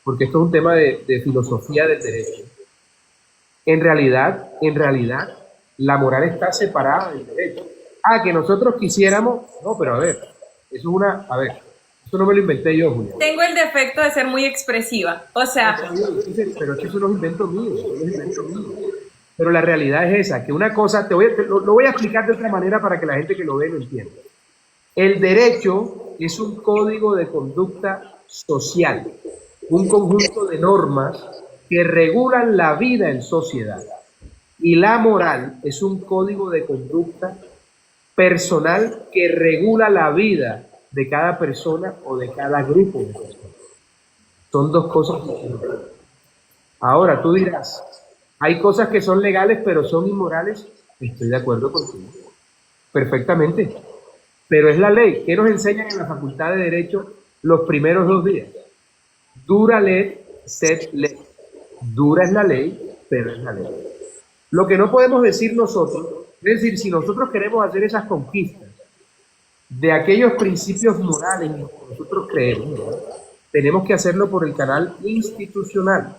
Speaker 1: porque esto es un tema de filosofía del derecho. En realidad, la moral está separada del derecho. Que nosotros quisiéramos, no, pero a ver, eso no me lo inventé yo, Julia.
Speaker 3: Tengo el defecto de ser muy expresiva, o sea...
Speaker 1: Pero es que eso no es invento mío, Pero la realidad es esa, que una cosa, lo voy a explicar de otra manera para que la gente que lo ve lo entienda. El derecho es un código de conducta social, un conjunto de normas que regulan la vida en sociedad. Y la moral es un código de conducta personal que regula la vida de cada persona o de cada grupo de personas. Son dos cosas diferentes. Ahora, tú dirás, hay cosas que son legales pero son inmorales. Estoy de acuerdo contigo. Perfectamente. Pero es la ley. ¿Qué nos enseñan en la Facultad de Derecho los primeros 2 días? Dura ley, sed ley. Dura es la ley, pero es la ley. Lo que no podemos decir nosotros, es decir, si nosotros queremos hacer esas conquistas de aquellos principios morales en los que nosotros creemos, ¿no? Tenemos que hacerlo por el canal institucional,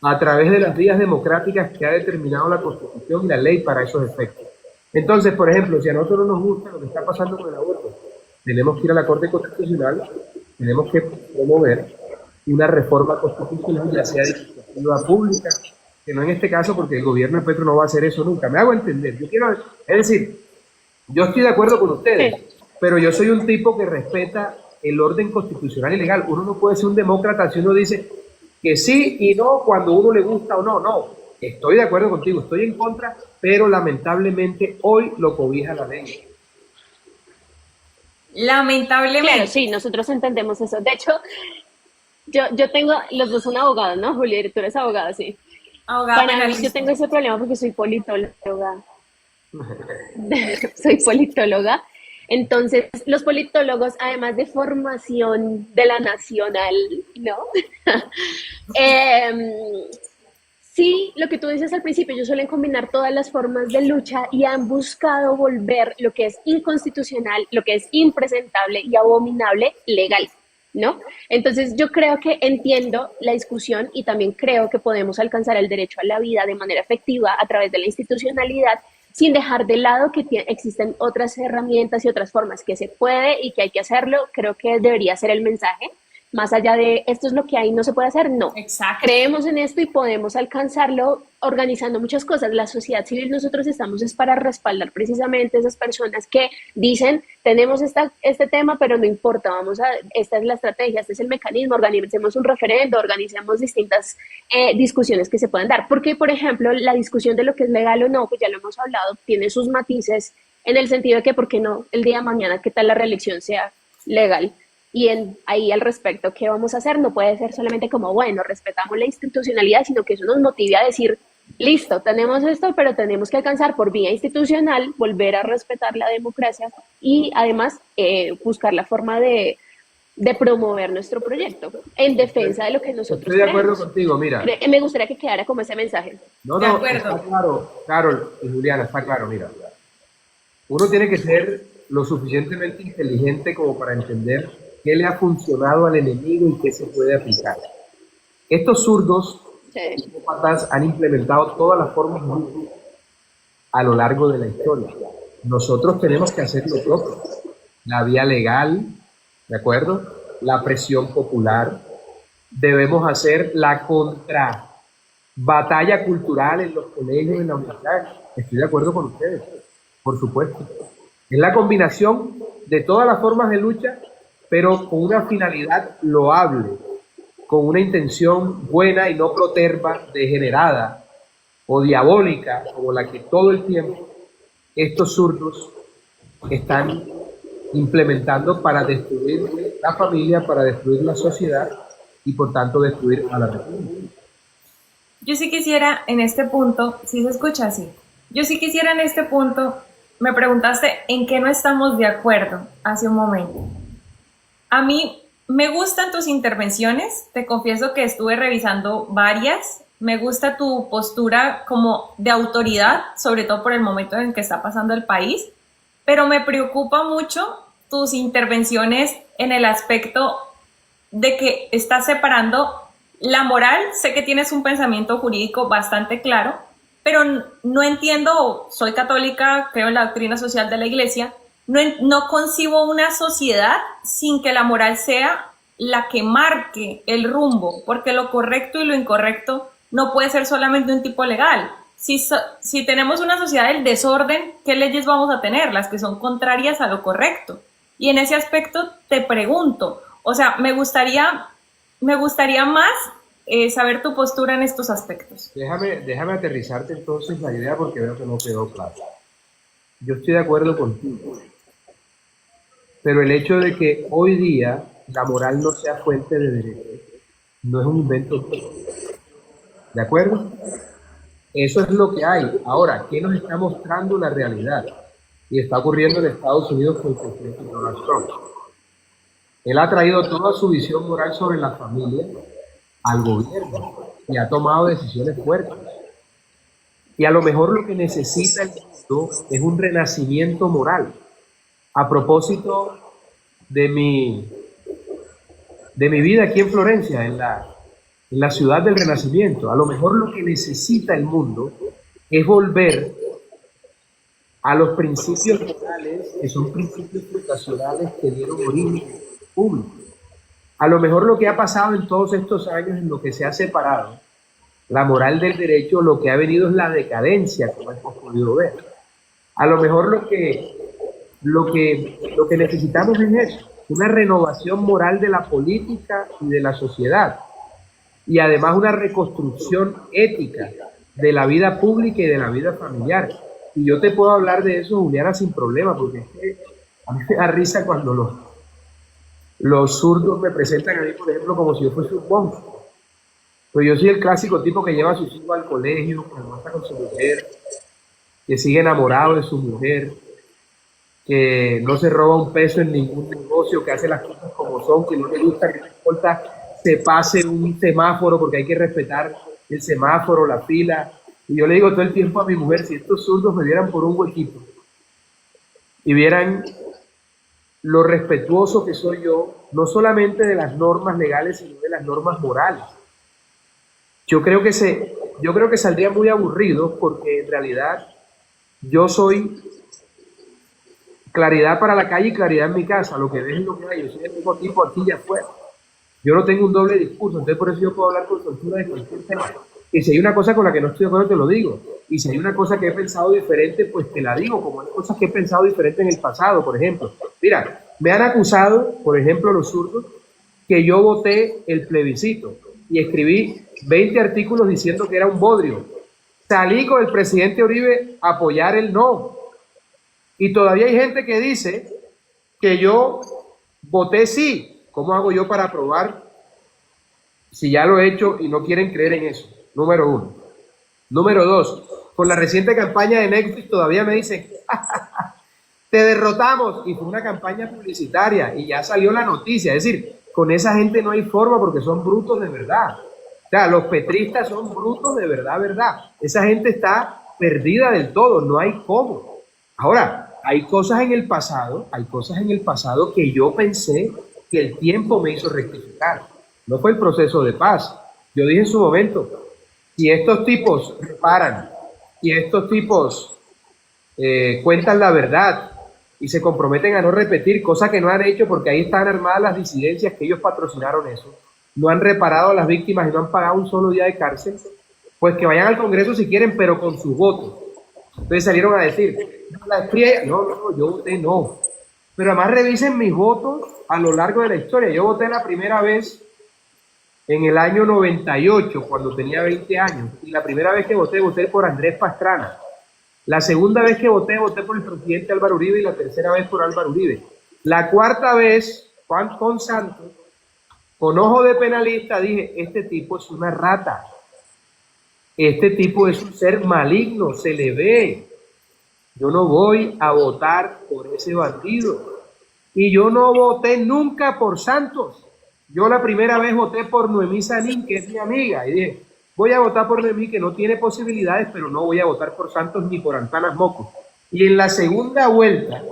Speaker 1: a través de las vías democráticas que ha determinado la Constitución y la ley para esos efectos. Entonces, por ejemplo, si a nosotros no nos gusta lo que está pasando con el aborto, tenemos que ir a la Corte Constitucional, tenemos que promover una reforma constitucional, ya sea de iniciativa pública, que no en este caso, porque el gobierno de Petro no va a hacer eso nunca. Me hago entender. Es decir, yo estoy de acuerdo con ustedes, pero yo soy un tipo que respeta el orden constitucional y legal. Uno no puede ser un demócrata si uno dice que sí y no cuando uno le gusta o no. No, estoy de acuerdo contigo, estoy en contra, pero lamentablemente hoy lo cobija la ley.
Speaker 3: Lamentablemente.
Speaker 2: Claro, sí, nosotros entendemos eso. De hecho, yo tengo, los dos son abogados, ¿no? Julieta, tú eres abogada, sí.
Speaker 3: Abogada
Speaker 2: Para mí,
Speaker 3: penalista.
Speaker 2: yo tengo ese problema porque soy politóloga. Soy politóloga. Entonces, los politólogos, además de formación de la nacional, ¿no? Sí, lo que tú dices al principio, ellos suelen combinar todas las formas de lucha y han buscado volver lo que es inconstitucional, lo que es impresentable y abominable, legal, ¿no? Entonces, yo creo que entiendo la discusión y también creo que podemos alcanzar el derecho a la vida de manera efectiva a través de la institucionalidad, sin dejar de lado que existen otras herramientas y otras formas que se puede y que hay que hacerlo. Creo que debería ser el mensaje. más allá de esto es lo que hay, no se puede hacer, no.
Speaker 3: Exacto.
Speaker 2: Creemos en esto y podemos alcanzarlo organizando muchas cosas. La sociedad civil, nosotros estamos es para respaldar precisamente a esas personas que dicen, tenemos este tema, pero no importa, esta es la estrategia, este es el mecanismo, organicemos un referendo, organicemos distintas discusiones que se puedan dar. Porque, por ejemplo, la discusión de lo que es legal o no, pues ya lo hemos hablado, tiene sus matices en el sentido de que, ¿por qué no el día de mañana, qué tal la reelección sea legal? Y ahí al respecto, ¿qué vamos a hacer? No puede ser solamente como, bueno, respetamos la institucionalidad, sino que eso nos motive a decir, listo, tenemos esto, pero tenemos que alcanzar por vía institucional, volver a respetar la democracia y además buscar la forma de promover nuestro proyecto en defensa de lo que nosotros
Speaker 1: Estoy de acuerdo
Speaker 2: creemos.
Speaker 1: contigo, mira.
Speaker 2: Me gustaría que quedara como ese mensaje.
Speaker 1: No,
Speaker 3: De
Speaker 1: no,
Speaker 3: acuerdo.
Speaker 1: está claro, Carol y Juliana, está claro, mira. Uno tiene que ser lo suficientemente inteligente como para entender qué le ha funcionado al enemigo y qué se puede aplicar. Estos zurdos
Speaker 2: Sí.
Speaker 1: psicópatas han implementado todas las formas de lucha a lo largo de la historia. Nosotros tenemos que hacer lo propio. La vía legal, ¿de acuerdo? La presión popular. Debemos hacer la contra batalla cultural en los colegios, en la universidad. Estoy de acuerdo con ustedes, por supuesto. Es la combinación de todas las formas de lucha, pero con una finalidad loable, con una intención buena y no proterva, degenerada o diabólica, como la que todo el tiempo estos zurdos están implementando para destruir la familia, para destruir la sociedad y por tanto destruir a la república.
Speaker 3: Yo sí quisiera en este punto, si se escucha así, yo sí quisiera en este punto, me preguntaste en qué no estamos de acuerdo hace un momento. A mí me gustan tus intervenciones, te confieso que estuve revisando varias, me gusta tu postura como de autoridad, sobre todo por el momento en el que está pasando el país, pero me preocupa mucho tus intervenciones en el aspecto de que estás separando la moral. Sé que tienes un pensamiento jurídico bastante claro, pero no entiendo, soy católica, creo en la doctrina social de la Iglesia, no concibo una sociedad sin que la moral sea la que marque el rumbo, porque lo correcto y lo incorrecto no puede ser solamente un tipo legal. Si tenemos una sociedad del desorden, ¿qué leyes vamos a tener? Las que son contrarias a lo correcto. Y en ese aspecto te pregunto, o sea, me gustaría más saber tu postura en estos aspectos.
Speaker 1: Déjame aterrizarte entonces la idea porque veo que no quedó claro. Yo estoy de acuerdo contigo, pero el hecho de que hoy día la moral no sea fuente de derecho no es un invento tuyo. ¿De acuerdo? Eso es lo que hay. Ahora, ¿qué nos está mostrando la realidad? Y está ocurriendo en Estados Unidos con el presidente Donald Trump. Él ha traído toda su visión moral sobre la familia al gobierno y ha tomado decisiones fuertes. Y a lo mejor lo que necesita el mundo es un renacimiento moral. A propósito de mi vida aquí en Florencia, en la ciudad del Renacimiento, a lo mejor lo que necesita el mundo es volver a los principios morales, que son principios fundacionales que dieron origen al público. A lo mejor lo que ha pasado en todos estos años, en lo que se ha separado, la moral del derecho, lo que ha venido es la decadencia, como hemos podido ver. A lo mejor lo que necesitamos es eso, una renovación moral de la política y de la sociedad, y además una reconstrucción ética de la vida pública y de la vida familiar. Y yo te puedo hablar de eso, Juliana, sin problema, porque es que a mí me da risa cuando los zurdos me presentan a mí, por ejemplo, como si yo fuese un monstruo. Pues yo soy el clásico tipo que lleva a sus hijos al colegio, que no está con su mujer, que sigue enamorado de su mujer, que no se roba un peso en ningún negocio, que hace las cosas como son, que no le gusta que no importa se pase un semáforo porque hay que respetar el semáforo, la fila. Y yo le digo todo el tiempo a mi mujer, si estos zurdos me vieran por un huequito y vieran lo respetuoso que soy yo, no solamente de las normas legales, sino de las normas morales. Yo creo que saldría muy aburrido porque en realidad yo soy claridad para la calle y claridad en mi casa. Lo que ves es lo que hay. Yo soy el mismo tipo aquí y afuera. Yo no tengo un doble discurso, entonces por eso yo puedo hablar con soltura de cualquier tema. Y si hay una cosa con la que no estoy de acuerdo, te lo digo. Y si hay una cosa que he pensado diferente, pues te la digo, como hay cosas que he pensado diferente en el pasado, por ejemplo. Mira, me han acusado, por ejemplo, los zurdos, que yo voté el plebiscito y escribí 20 artículos diciendo que era un bodrio. Salí con el presidente Uribe a apoyar el no. Y todavía hay gente que dice que yo voté sí. ¿Cómo hago yo para probar si ya lo he hecho y no quieren creer en eso? Número uno. Número dos, con la reciente campaña de Netflix todavía me dicen, te derrotamos, y fue una campaña publicitaria y ya salió la noticia. Es decir, con esa gente no hay forma porque son brutos de verdad. O sea, los petristas son brutos de verdad, verdad. Esa gente está perdida del todo, no hay cómo. Ahora, hay cosas en el pasado que yo pensé que el tiempo me hizo rectificar. No fue el proceso de paz. Yo dije en su momento, si estos tipos reparan, si estos tipos cuentan la verdad y se comprometen a no repetir, cosa que no han hecho porque ahí están armadas las disidencias que ellos patrocinaron eso, no han reparado a las víctimas y no han pagado un solo día de cárcel, pues que vayan al Congreso si quieren, pero con sus votos. Entonces salieron a decir, no, yo voté no. Pero además revisen mis votos a lo largo de la historia. Yo voté la primera vez en el año 98, cuando tenía 20 años, y la primera vez que voté por Andrés Pastrana. La segunda vez que voté por el presidente Álvaro Uribe, y la tercera vez por Álvaro Uribe. La cuarta vez, con Santos, con ojo de penalista, dije, este tipo es una rata. Este tipo es un ser maligno, se le ve. Yo no voy a votar por ese bandido. Y yo no voté nunca por Santos. Yo la primera vez voté por Noemí Sanín, que es mi amiga, y dije, voy a votar por Noemí, que no tiene posibilidades, pero no voy a votar por Santos ni por Antanas Mocos. Y en la segunda vuelta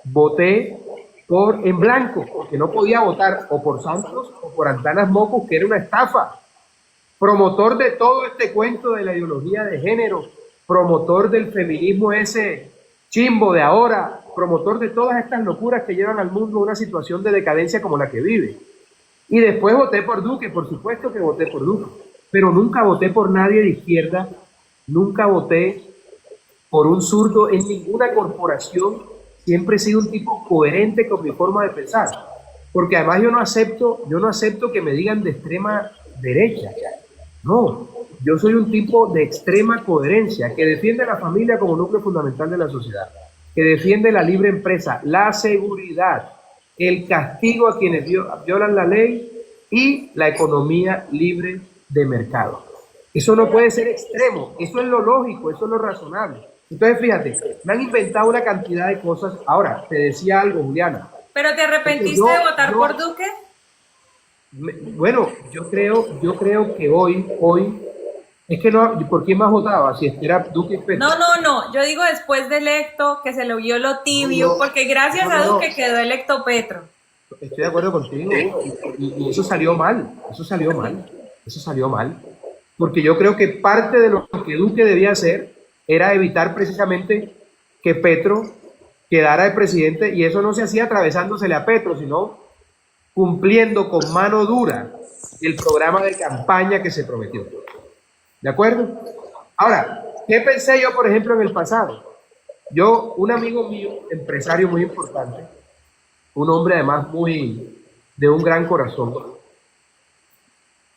Speaker 1: voté en blanco, porque no podía votar o por Santos o por Antanas Mocos, que era una estafa. Promotor de todo este cuento de la ideología de género, promotor del feminismo ese chimbo de ahora, promotor de todas estas locuras que llevan al mundo a una situación de decadencia como la que vive. Y después voté por Duque, por supuesto que voté por Duque, pero nunca voté por nadie de izquierda, nunca voté por un zurdo en ninguna corporación. Siempre he sido un tipo coherente con mi forma de pensar, porque además yo no acepto que me digan de extrema derecha. No, yo soy un tipo de extrema coherencia, que defiende a la familia como núcleo fundamental de la sociedad, que defiende la libre empresa, la seguridad, el castigo a quienes violan la ley y la economía libre de mercado. Eso no puede ser extremo, eso es lo lógico, eso es lo razonable. Entonces, fíjate, me han inventado una cantidad de cosas. Ahora, te decía algo, Juliana.
Speaker 3: ¿Pero te arrepentiste de votar por Duque?
Speaker 1: Bueno, yo creo que hoy, es que no, ¿por quién más votaba? Si era Duque y Petro.
Speaker 3: No, yo digo después de electo, que se le vio lo tibio, porque gracias a Duque quedó electo Petro.
Speaker 1: Estoy de acuerdo contigo, y eso salió mal, porque yo creo que parte de lo que Duque debía hacer era evitar precisamente que Petro quedara de presidente, y eso no se hacía atravesándosele a Petro, sino cumpliendo con mano dura el programa de campaña que se prometió. ¿De acuerdo? Ahora, ¿qué pensé yo, por ejemplo, en el pasado? Un amigo mío, empresario muy importante, un hombre además de un gran corazón,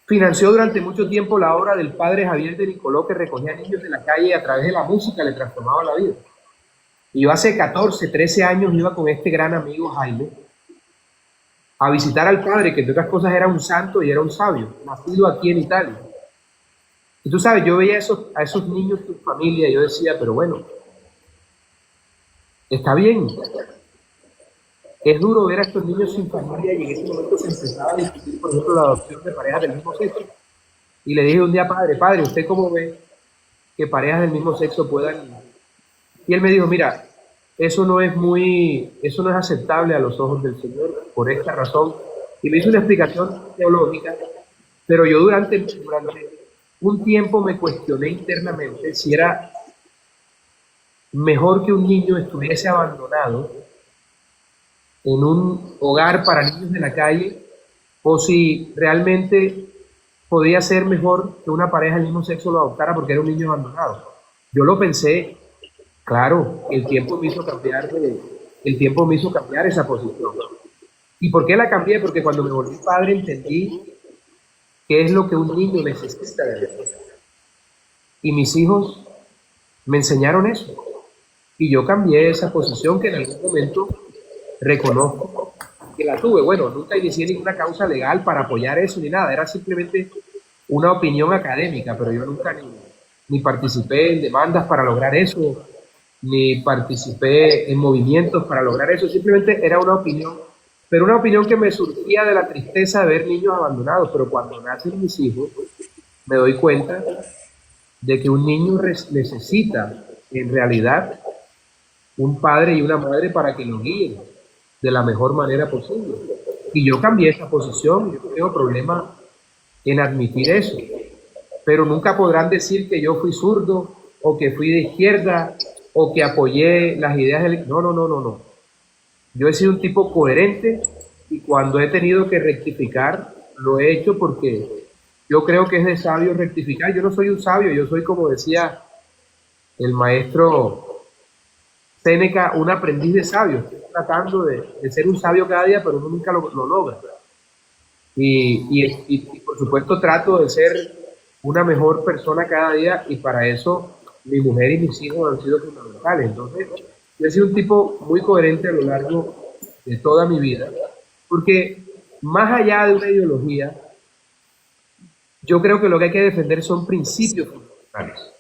Speaker 1: financió durante mucho tiempo la obra del padre Javier de Nicoló, que recogía niños de la calle y a través de la música le transformaba la vida. Y yo hace 14, 13 años iba con este gran amigo Jaime a visitar al padre, que entre otras cosas era un santo y era un sabio, nacido aquí en Italia. Y tú sabes, yo veía a esos niños, su familia, y yo decía, pero bueno, está bien. Es duro ver a estos niños sin familia, y en ese momento se empezaba a discutir, por ejemplo, la adopción de parejas del mismo sexo. Y le dije un día, padre, ¿usted cómo ve que parejas del mismo sexo puedan? Y él me dijo, mira, eso no es aceptable a los ojos del Señor por esta razón. Y me hizo una explicación teológica, pero yo durante un tiempo me cuestioné internamente si era mejor que un niño estuviese abandonado en un hogar para niños de la calle, o si realmente podía ser mejor que una pareja del mismo sexo lo adoptara porque era un niño abandonado. Yo lo pensé, claro, el tiempo me hizo cambiar esa posición. ¿Y por qué la cambié? Porque cuando me volví padre entendí qué es lo que un niño necesita de verdad. Y mis hijos me enseñaron eso. Y yo cambié esa posición que en algún momento reconozco que la tuve. Bueno, nunca inicié ninguna causa legal para apoyar eso ni nada. Era simplemente una opinión académica, pero yo nunca ni participé en demandas para lograr eso, ni participé en movimientos para lograr eso. Simplemente era una opinión, pero una opinión que me surgía de la tristeza de ver niños abandonados. Pero cuando nacen mis hijos, me doy cuenta de que un niño necesita en realidad un padre y una madre para que lo guíen de la mejor manera posible. Y yo cambié esa posición, yo no tengo problema en admitir eso, pero nunca podrán decir que yo fui zurdo o que fui de izquierda o que apoyé las ideas del... No, no, no, no, no. Yo he sido un tipo coherente y cuando he tenido que rectificar, lo he hecho porque yo creo que es de sabio rectificar. Yo no soy un sabio, yo soy, como decía el maestro Séneca, un aprendiz de sabio. Estoy tratando de ser un sabio cada día, pero uno nunca lo logra. Y por supuesto trato de ser una mejor persona cada día y para eso mi mujer y mis hijos han sido fundamentales. Entonces, yo he sido un tipo muy coherente a lo largo de toda mi vida, porque más allá de una ideología, yo creo que lo que hay que defender son principios fundamentales.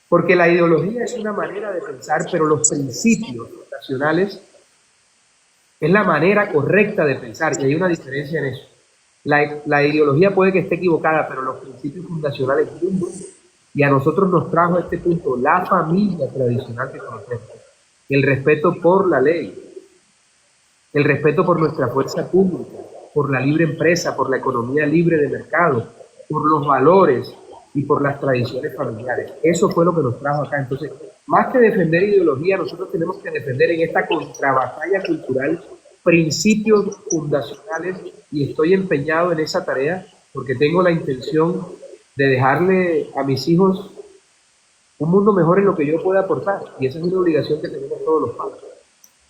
Speaker 1: Porque la ideología es una manera de pensar, pero los principios nacionales es la manera correcta de pensar, y hay una diferencia en eso. La ideología puede que esté equivocada, pero los principios fundacionales no. Y a nosotros nos trajo a este punto la familia tradicional que conocemos. El respeto por la ley, el respeto por nuestra fuerza pública, por la libre empresa, por la economía libre de mercado, por los valores y por las tradiciones familiares. Eso fue lo que nos trajo acá. Entonces, más que defender ideología, nosotros tenemos que defender en esta contrabatalla cultural principios fundacionales y estoy empeñado en esa tarea porque tengo la intención de dejarle a mis hijos un mundo mejor en lo que yo pueda aportar y esa es una obligación que tenemos todos los padres.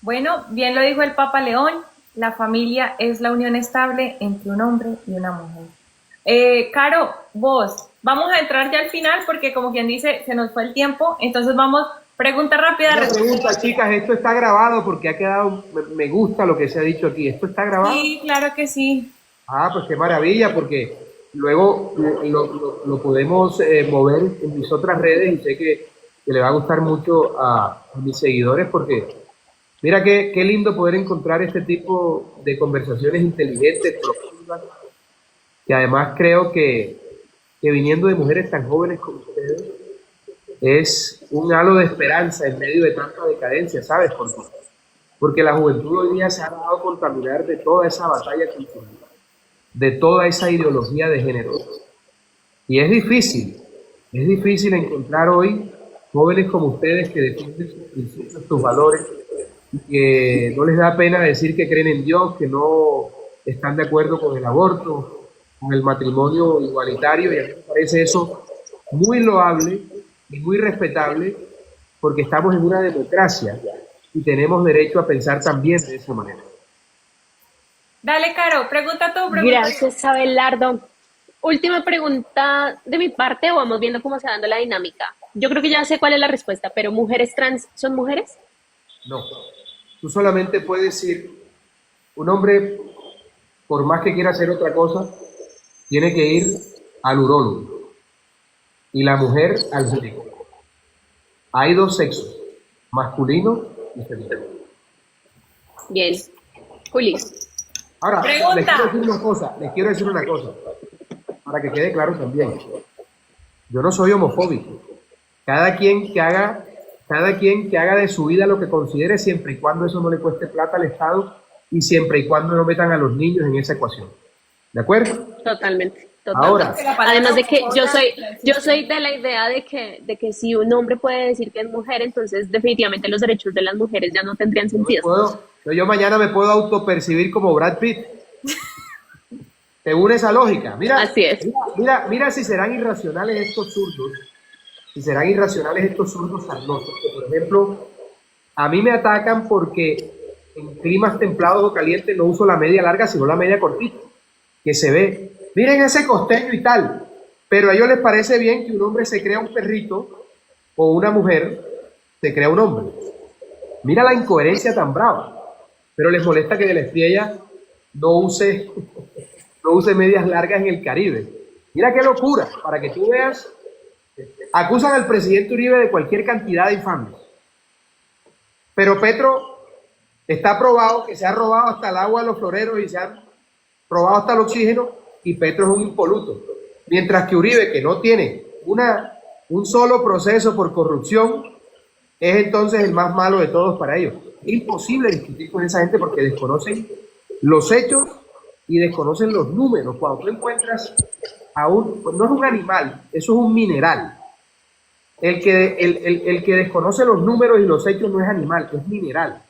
Speaker 3: Bueno, bien lo dijo el Papa León, la familia es la unión estable entre un hombre y una mujer. Caro, vos, vamos a entrar ya al final porque como quien dice, se nos fue el tiempo, entonces vamos, pregunta rápida.
Speaker 1: Una pregunta, chicas, esto está grabado porque ha quedado, me gusta lo que se ha dicho aquí, ¿esto está grabado?
Speaker 3: Sí, claro que sí.
Speaker 1: Ah, pues qué maravilla, porque luego lo podemos mover en mis otras redes y sé que le va a gustar mucho a mis seguidores porque mira qué lindo poder encontrar este tipo de conversaciones inteligentes, profundas, que además creo que viniendo de mujeres tan jóvenes como ustedes, es un halo de esperanza en medio de tanta decadencia, ¿sabes por qué? Porque la juventud hoy día se ha dejado contaminar de toda esa batalla cultural, de toda esa ideología de género. Y es difícil encontrar hoy jóvenes como ustedes que defienden sus principios, sus valores, y que no les da pena decir que creen en Dios, que no están de acuerdo con el aborto, con el matrimonio igualitario, y a mí me parece eso muy loable y muy respetable, porque estamos en una democracia y tenemos derecho a pensar también de esa manera.
Speaker 3: Dale, Caro, pregunta tú.
Speaker 2: Gracias, Abelardo. Última pregunta de mi parte, o vamos viendo cómo se va dando la dinámica. Yo creo que ya sé cuál es la respuesta, pero ¿mujeres trans son mujeres?
Speaker 1: No. Tú solamente puedes decir, un hombre, por más que quiera hacer otra cosa, tiene que ir al urólogo. Y la mujer al ginecólogo. Hay dos sexos, masculino y femenino.
Speaker 2: Bien. Juli.
Speaker 1: Ahora,
Speaker 3: Pregunta.
Speaker 1: les quiero decir una cosa, para que quede claro también. Yo no soy homofóbico. Cada quien que haga de su vida lo que considere, siempre y cuando eso no le cueste plata al Estado y siempre y cuando no metan a los niños en esa ecuación. ¿De acuerdo?
Speaker 2: Totalmente.
Speaker 1: Ahora,
Speaker 2: además de que yo soy de la idea de que si un hombre puede decir que es mujer, entonces definitivamente los derechos de las mujeres ya no tendrían sentido.
Speaker 1: Yo mañana me puedo autopercibir como Brad Pitt. Según esa lógica. Mira,
Speaker 2: Así es.
Speaker 1: mira si serán irracionales estos zurdos, sarnosos, que por ejemplo, a mí me atacan porque en climas templados o calientes no uso la media larga, sino la media cortita, que se ve. Miren ese costeño y tal, pero a ellos les parece bien que un hombre se crea un perrito o una mujer se crea un hombre. Mira la incoherencia tan brava, pero les molesta que de la estrella no use medias largas en el Caribe. Mira qué locura, para que tú veas, acusan al presidente Uribe de cualquier cantidad de infamias. Pero Petro está probado que se ha robado hasta el agua de los floreros y se ha robado hasta el oxígeno, y Petro es un impoluto. Mientras que Uribe, que no tiene un solo proceso por corrupción, es entonces el más malo de todos para ellos. Es imposible discutir con esa gente porque desconocen los hechos y desconocen los números. Cuando tú encuentras pues no es un animal, eso es un mineral. El que desconoce los números y los hechos no es animal, es mineral.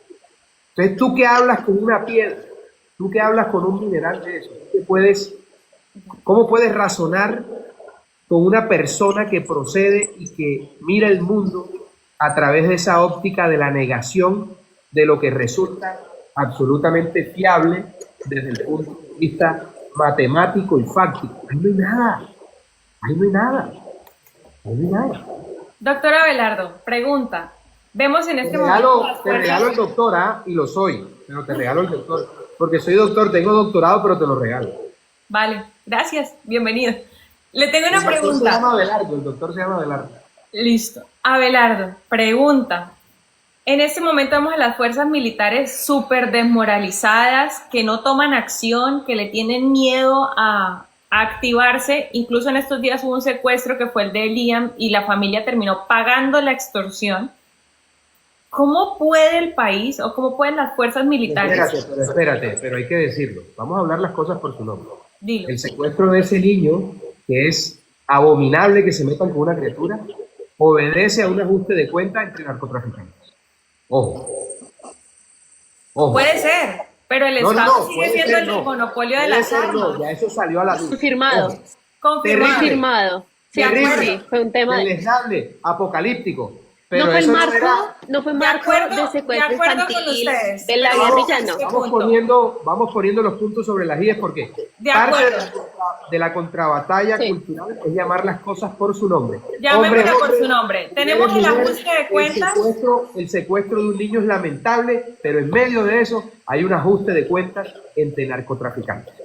Speaker 1: Entonces tú que hablas con una piedra, tú que hablas con un mineral de eso, ¿cómo puedes razonar con una persona que procede y que mira el mundo a través de esa óptica de la negación de lo que resulta absolutamente fiable desde el punto de vista matemático y fáctico? Ahí no hay nada, ahí no hay nada, ahí no hay nada.
Speaker 3: Doctor Abelardo, pregunta. Vemos en este momento...
Speaker 1: Te regalo el doctor, y lo soy, pero te regalo el doctor, porque soy doctor, tengo doctorado, pero te lo regalo.
Speaker 3: Vale, gracias, bienvenido. Le tengo una pregunta.
Speaker 1: El doctor se llama Abelardo.
Speaker 3: Listo. Abelardo, pregunta. En este momento vemos a las fuerzas militares súper desmoralizadas, que no toman acción, que le tienen miedo a activarse. Incluso en estos días hubo un secuestro que fue el de Liam y la familia terminó pagando la extorsión. ¿Cómo puede el país o cómo pueden las fuerzas militares?
Speaker 1: Espérate, pero hay que decirlo. Vamos a hablar las cosas por su nombre.
Speaker 3: Dilo.
Speaker 1: El secuestro de ese niño, que es abominable que se metan con una criatura, obedece a un ajuste de cuenta entre narcotraficantes. Ojo.
Speaker 3: Puede ser, pero el Estado sigue siendo el monopolio de las armas.
Speaker 1: Ya eso salió a la luz.
Speaker 2: Confirmado.
Speaker 3: Confirmado.
Speaker 2: Sí, sí, fue un tema
Speaker 1: deleznable, apocalíptico.
Speaker 2: Pero no fue marco de secuestro infantil, de la guerrilla, no.
Speaker 1: Vamos poniendo los puntos sobre las IES porque parte de la contrabatalla cultural es llamar las cosas por su nombre.
Speaker 3: Llamémosla por su nombre. Tenemos el ajuste de cuentas.
Speaker 1: El secuestro de un niño es lamentable, pero en medio de eso hay un ajuste de cuentas entre narcotraficantes.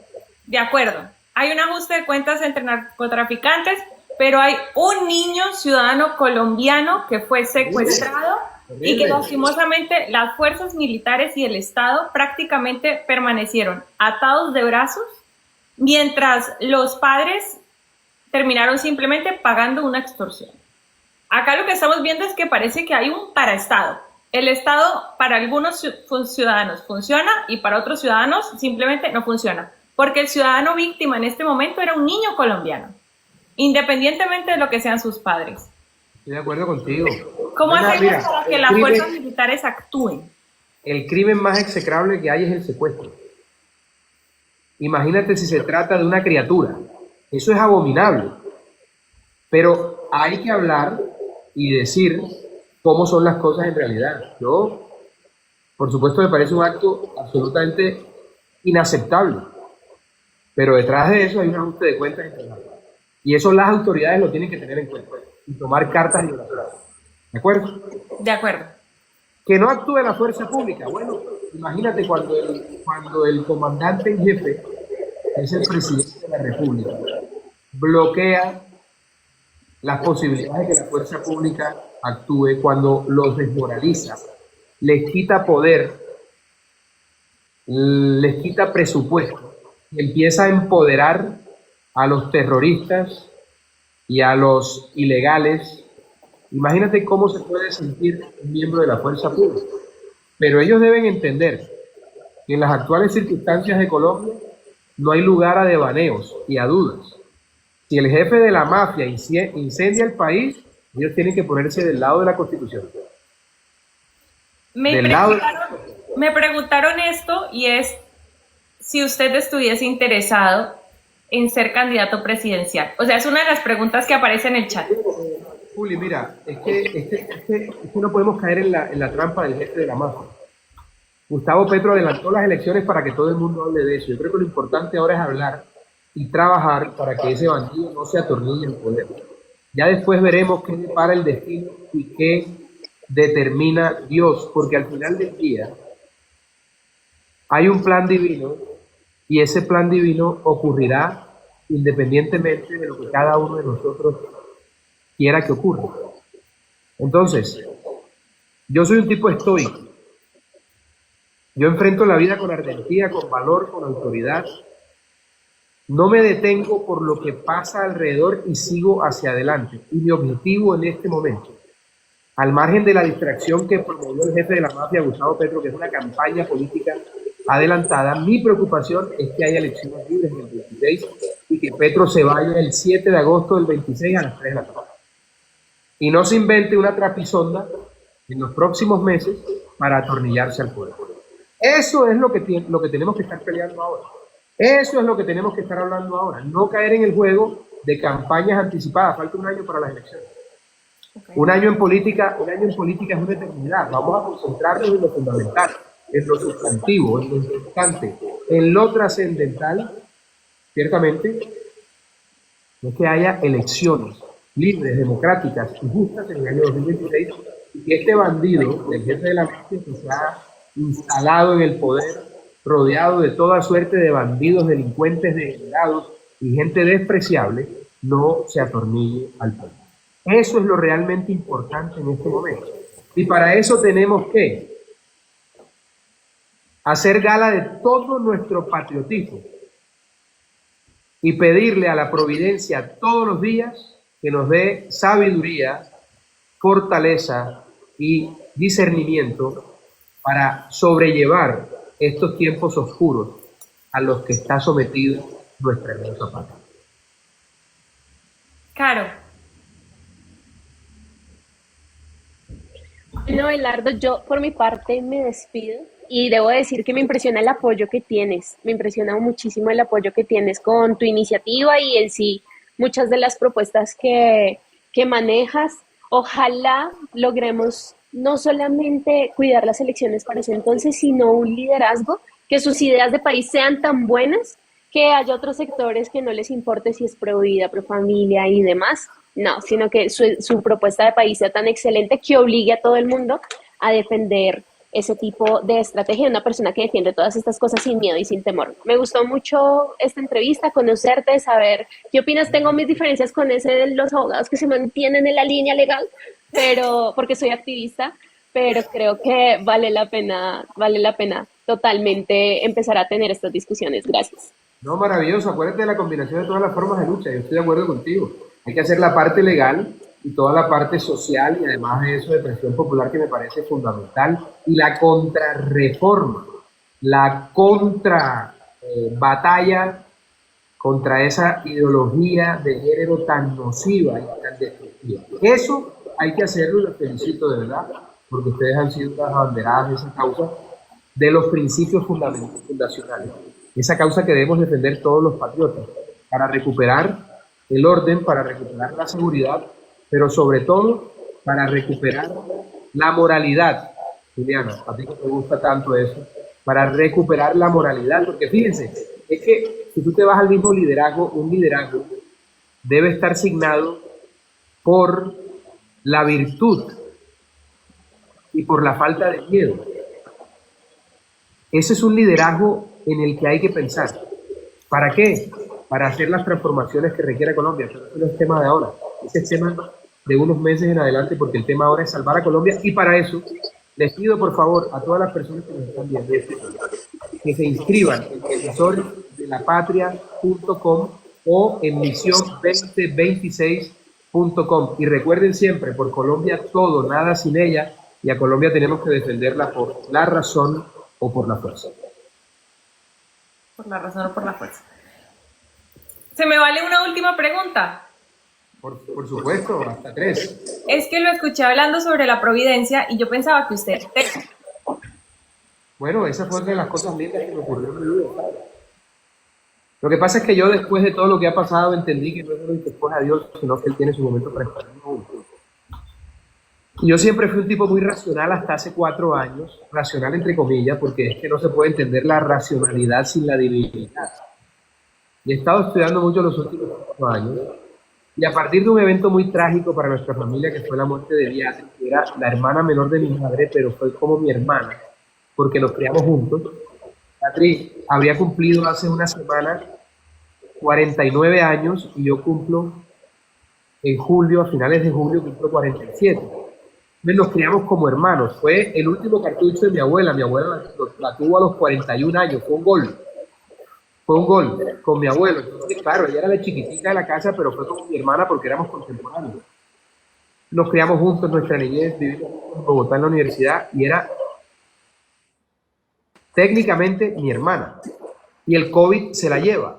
Speaker 3: De acuerdo. Hay un ajuste de cuentas entre narcotraficantes, pero hay un niño ciudadano colombiano que fue secuestrado y que lastimosamente las fuerzas militares y el Estado prácticamente permanecieron atados de brazos mientras los padres terminaron simplemente pagando una extorsión. Acá lo que estamos viendo es que parece que hay un paraestado. El Estado para algunos ciudadanos funciona y para otros ciudadanos simplemente no funciona, porque el ciudadano víctima en este momento era un niño colombiano, independientemente de lo que sean sus padres.
Speaker 1: Estoy de acuerdo contigo.
Speaker 3: ¿Cómo hacemos para que las fuerzas militares actúen?
Speaker 1: El crimen más execrable que hay es el secuestro. Imagínate si se trata de una criatura. Eso es abominable. Pero hay que hablar y decir cómo son las cosas en realidad. Yo, por supuesto, me parece un acto absolutamente inaceptable. Pero detrás de eso hay un ajuste de cuentas entre las partes. Y eso las autoridades lo tienen que tener en cuenta y tomar cartas y oraciones. ¿De acuerdo?
Speaker 3: De acuerdo.
Speaker 1: Que no actúe la fuerza pública. Bueno, imagínate cuando el comandante en jefe, que es el presidente de la República, bloquea las posibilidades de que la fuerza pública actúe, cuando los desmoraliza, les quita poder, les quita presupuesto y empieza a empoderar a los terroristas y a los ilegales. Imagínate cómo se puede sentir un miembro de la fuerza pública. Pero ellos deben entender que en las actuales circunstancias de Colombia no hay lugar a devaneos y a dudas. Si el jefe de la mafia incendia el país, ellos tienen que ponerse del lado de la Constitución.
Speaker 3: Me preguntaron esto, y es si usted estuviese interesado en ser candidato presidencial? O sea, es una de las preguntas que aparece en el chat.
Speaker 1: Juli, mira, es que no podemos caer en la trampa del jefe de la mafia. Gustavo Petro adelantó las elecciones para que todo el mundo hable de eso. Yo creo que lo importante ahora es hablar y trabajar para que ese bandido no se atornille en el poder. Ya después veremos qué depara el destino y qué determina Dios, porque al final del día hay un plan divino y ese plan divino ocurrirá independientemente de lo que cada uno de nosotros quiera que ocurra. Entonces, yo soy un tipo estoico. Yo enfrento la vida con ardentía, con valor, con autoridad. No me detengo por lo que pasa alrededor y sigo hacia adelante. Y mi objetivo en este momento, al margen de la distracción que promovió el jefe de la mafia, Gustavo Petro, que es una campaña política adelantada, mi preocupación es que haya elecciones libres en el 26 y que Petro se vaya el 7 de agosto del 26 a las 3 de la tarde. Y no se invente una trapisonda en los próximos meses para atornillarse al poder. Eso es lo que tenemos que estar peleando ahora. Eso es lo que tenemos que estar hablando ahora. No caer en el juego de campañas anticipadas. Falta un año para las elecciones. Okay. Un año en política es una eternidad. Vamos a concentrarnos en lo fundamental, en lo sustantivo, en lo importante, en lo trascendental. Ciertamente, es que haya elecciones libres, democráticas y justas en el año 2026 y que este bandido, el jefe de la mafia, que se ha instalado en el poder, rodeado de toda suerte de bandidos, delincuentes, degenerados y gente despreciable, no se atornille al poder. Eso es lo realmente importante en este momento. Y para eso tenemos que hacer gala de todo nuestro patriotismo y pedirle a la providencia todos los días que nos dé sabiduría, fortaleza y discernimiento para sobrellevar estos tiempos oscuros a los que está sometida nuestra hermosa patria.
Speaker 3: Caro.
Speaker 2: Bueno, Belardo, yo por mi parte me despido y debo decir que me impresiona el apoyo que tienes, me impresiona muchísimo el apoyo que tienes con tu iniciativa y en sí muchas de las propuestas que manejas. Ojalá logremos no solamente cuidar las elecciones para ese entonces, sino un liderazgo, que sus ideas de país sean tan buenas que haya otros sectores que no les importe si es pro vida, pro familia y demás. No, sino que su propuesta de país sea tan excelente que obligue a todo el mundo a defender ese tipo de estrategia de una persona que defiende todas estas cosas sin miedo y sin temor. Me gustó mucho esta entrevista, conocerte, saber qué opinas. Tengo mis diferencias con ese de los abogados que se mantienen en la línea legal, pero porque soy activista, pero creo que vale la pena totalmente empezar a tener estas discusiones. Gracias.
Speaker 1: No, maravilloso. Acuérdate de la combinación de todas las formas de lucha. Yo estoy de acuerdo contigo. Hay que hacer la parte legal y toda la parte social y además de eso de presión popular que me parece fundamental y la contrarreforma, la batalla contra esa ideología de género tan nociva y tan destructiva. Eso hay que hacerlo y los felicito de verdad porque ustedes han sido las abanderadas de esa causa, de los principios fundacionales, esa causa que debemos defender todos los patriotas para recuperar el orden, para recuperar la seguridad, pero sobre todo para recuperar la moralidad. Juliana, a ti que te gusta tanto eso, para recuperar la moralidad, porque fíjense, es que si tú te vas al mismo liderazgo, un liderazgo debe estar signado por la virtud y por la falta de miedo. Ese es un liderazgo en el que hay que pensar. ¿Para qué? Para hacer las transformaciones que requiere Colombia. Pero eso no es tema de ahora, ese es tema de unos meses en adelante, porque el tema ahora es salvar a Colombia, y para eso les pido por favor a todas las personas que nos están viendo que se inscriban en defensordelapatria.com o en misión2026.com y recuerden siempre, por Colombia todo, nada sin ella, y a Colombia tenemos que defenderla por la razón o por la fuerza.
Speaker 3: Por la razón o por la fuerza. ¿Se me vale una última pregunta?
Speaker 1: Por supuesto, hasta 3.
Speaker 3: Es que lo escuché hablando sobre la providencia y yo pensaba que usted...
Speaker 1: Bueno, esa fue una de las cosas lindas que me ocurrió en mi vida. Lo que pasa es que yo después de todo lo que ha pasado entendí que no es uno que escoge a Dios, sino que Él tiene su momento para estar en uno. Y yo siempre fui un tipo muy racional hasta hace 4 años, racional entre comillas, porque es que no se puede entender la racionalidad sin la divinidad. Y he estado estudiando mucho los últimos 4 años, y a partir de un evento muy trágico para nuestra familia, que fue la muerte de Beatriz, que era la hermana menor de mi madre, pero fue como mi hermana, porque nos criamos juntos. Beatriz habría cumplido hace una semana 49 años y yo cumplo en julio, a finales de julio, cumplo 47. Entonces nos criamos como hermanos. Fue el último cartucho de mi abuela. Mi abuela la tuvo a los 41 años. Fue un gol. Fue un gol con mi abuelo. Entonces, claro, ella era la chiquitita de la casa, pero fue como mi hermana porque éramos contemporáneos. Nos criamos juntos en nuestra niñez, vivimos en Bogotá en la universidad y era técnicamente mi hermana. Y el COVID se la lleva.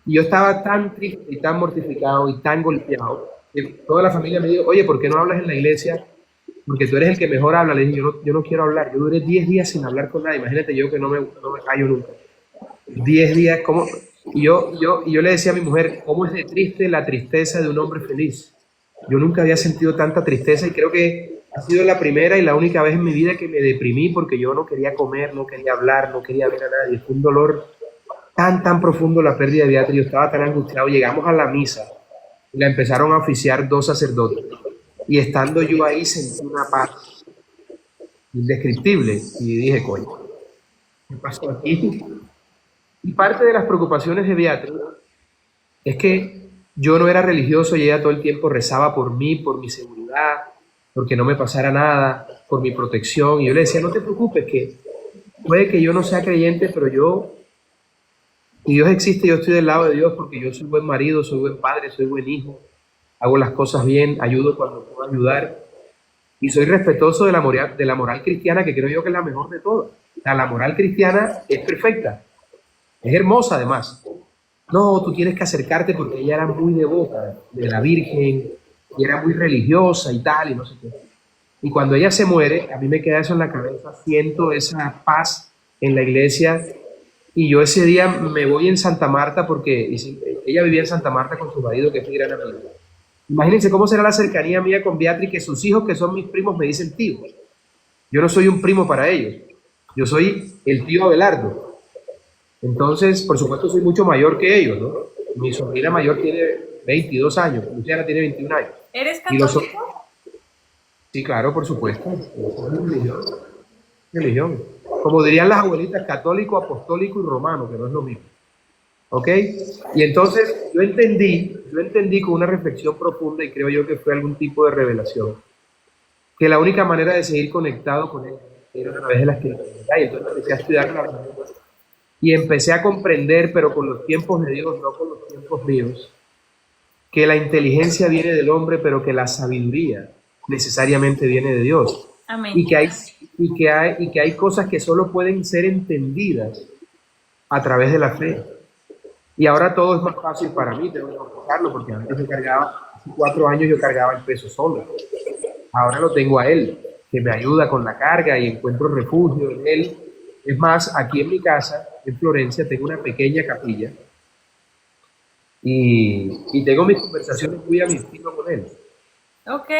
Speaker 1: Y yo estaba tan triste y tan mortificado y tan golpeado que toda la familia me dijo, oye, ¿por qué no hablas en la iglesia? Porque tú eres el que mejor habla. Le dije, yo no quiero hablar. Yo duré 10 días sin hablar con nadie. Imagínate yo que no me callo nunca. 10 días, ¿cómo? Y yo le decía a mi mujer, ¿cómo es de triste la tristeza de un hombre feliz? Yo nunca había sentido tanta tristeza y creo que ha sido la primera y la única vez en mi vida que me deprimí porque yo no quería comer, no quería hablar, no quería ver a nadie. Fue un dolor tan profundo la pérdida de Beatriz, yo estaba tan angustiado. Llegamos a la misa y la empezaron a oficiar 2 sacerdotes y estando yo ahí sentí una paz indescriptible y dije, coño, ¿qué pasó aquí? Y parte de las preocupaciones de Beatriz es que yo no era religioso y ella todo el tiempo rezaba por mí, por mi seguridad, porque no me pasara nada, por mi protección. Y yo le decía, no te preocupes, que puede que yo no sea creyente, pero y Dios existe, yo estoy del lado de Dios porque yo soy buen marido, soy buen padre, soy buen hijo, hago las cosas bien, ayudo cuando puedo ayudar y soy respetuoso de la moral cristiana, que creo yo que es la mejor de todas. O sea, la moral cristiana es perfecta, es hermosa además. No, tú tienes que acercarte porque ella era muy devota de la Virgen y era muy religiosa y tal y no sé qué. Y cuando ella se muere, a mí me queda eso en la cabeza, siento esa paz en la iglesia. Y yo ese día me voy en Santa Marta porque ella vivía en Santa Marta con su marido, que es mi gran amigo. Imagínense cómo será la cercanía mía con Beatriz, que sus hijos, que son mis primos, me dicen tío. Yo no soy un primo para ellos. Yo soy el tío Abelardo. Entonces, por supuesto, soy mucho mayor que ellos, ¿no? Mi sobrina mayor tiene 22 años, Luciana tiene 21 años.
Speaker 3: ¿Eres católico?
Speaker 1: Sí, claro, por supuesto. Religión. Como dirían las abuelitas, católico, apostólico y romano, que no es lo mismo. ¿Ok? Y entonces yo entendí con una reflexión profunda, y creo yo que fue algún tipo de revelación, que la única manera de seguir conectado con él era a través de la espiritualidad. Y entonces empecé a estudiar la Biblia y empecé a comprender, pero con los tiempos de Dios, no con los tiempos míos, que la inteligencia viene del hombre, pero que la sabiduría necesariamente viene de Dios.
Speaker 3: Amén.
Speaker 1: Y que hay cosas que solo pueden ser entendidas a través de la fe. Y ahora todo es más fácil para mí, tengo que confesarlo, porque antes hace 4 años yo cargaba el peso solo. Ahora lo tengo a él, que me ayuda con la carga y encuentro refugio en él. Es más, aquí en mi casa, en Florencia, tengo una pequeña capilla y tengo mis conversaciones muy a mi estilo con él.
Speaker 3: Ok,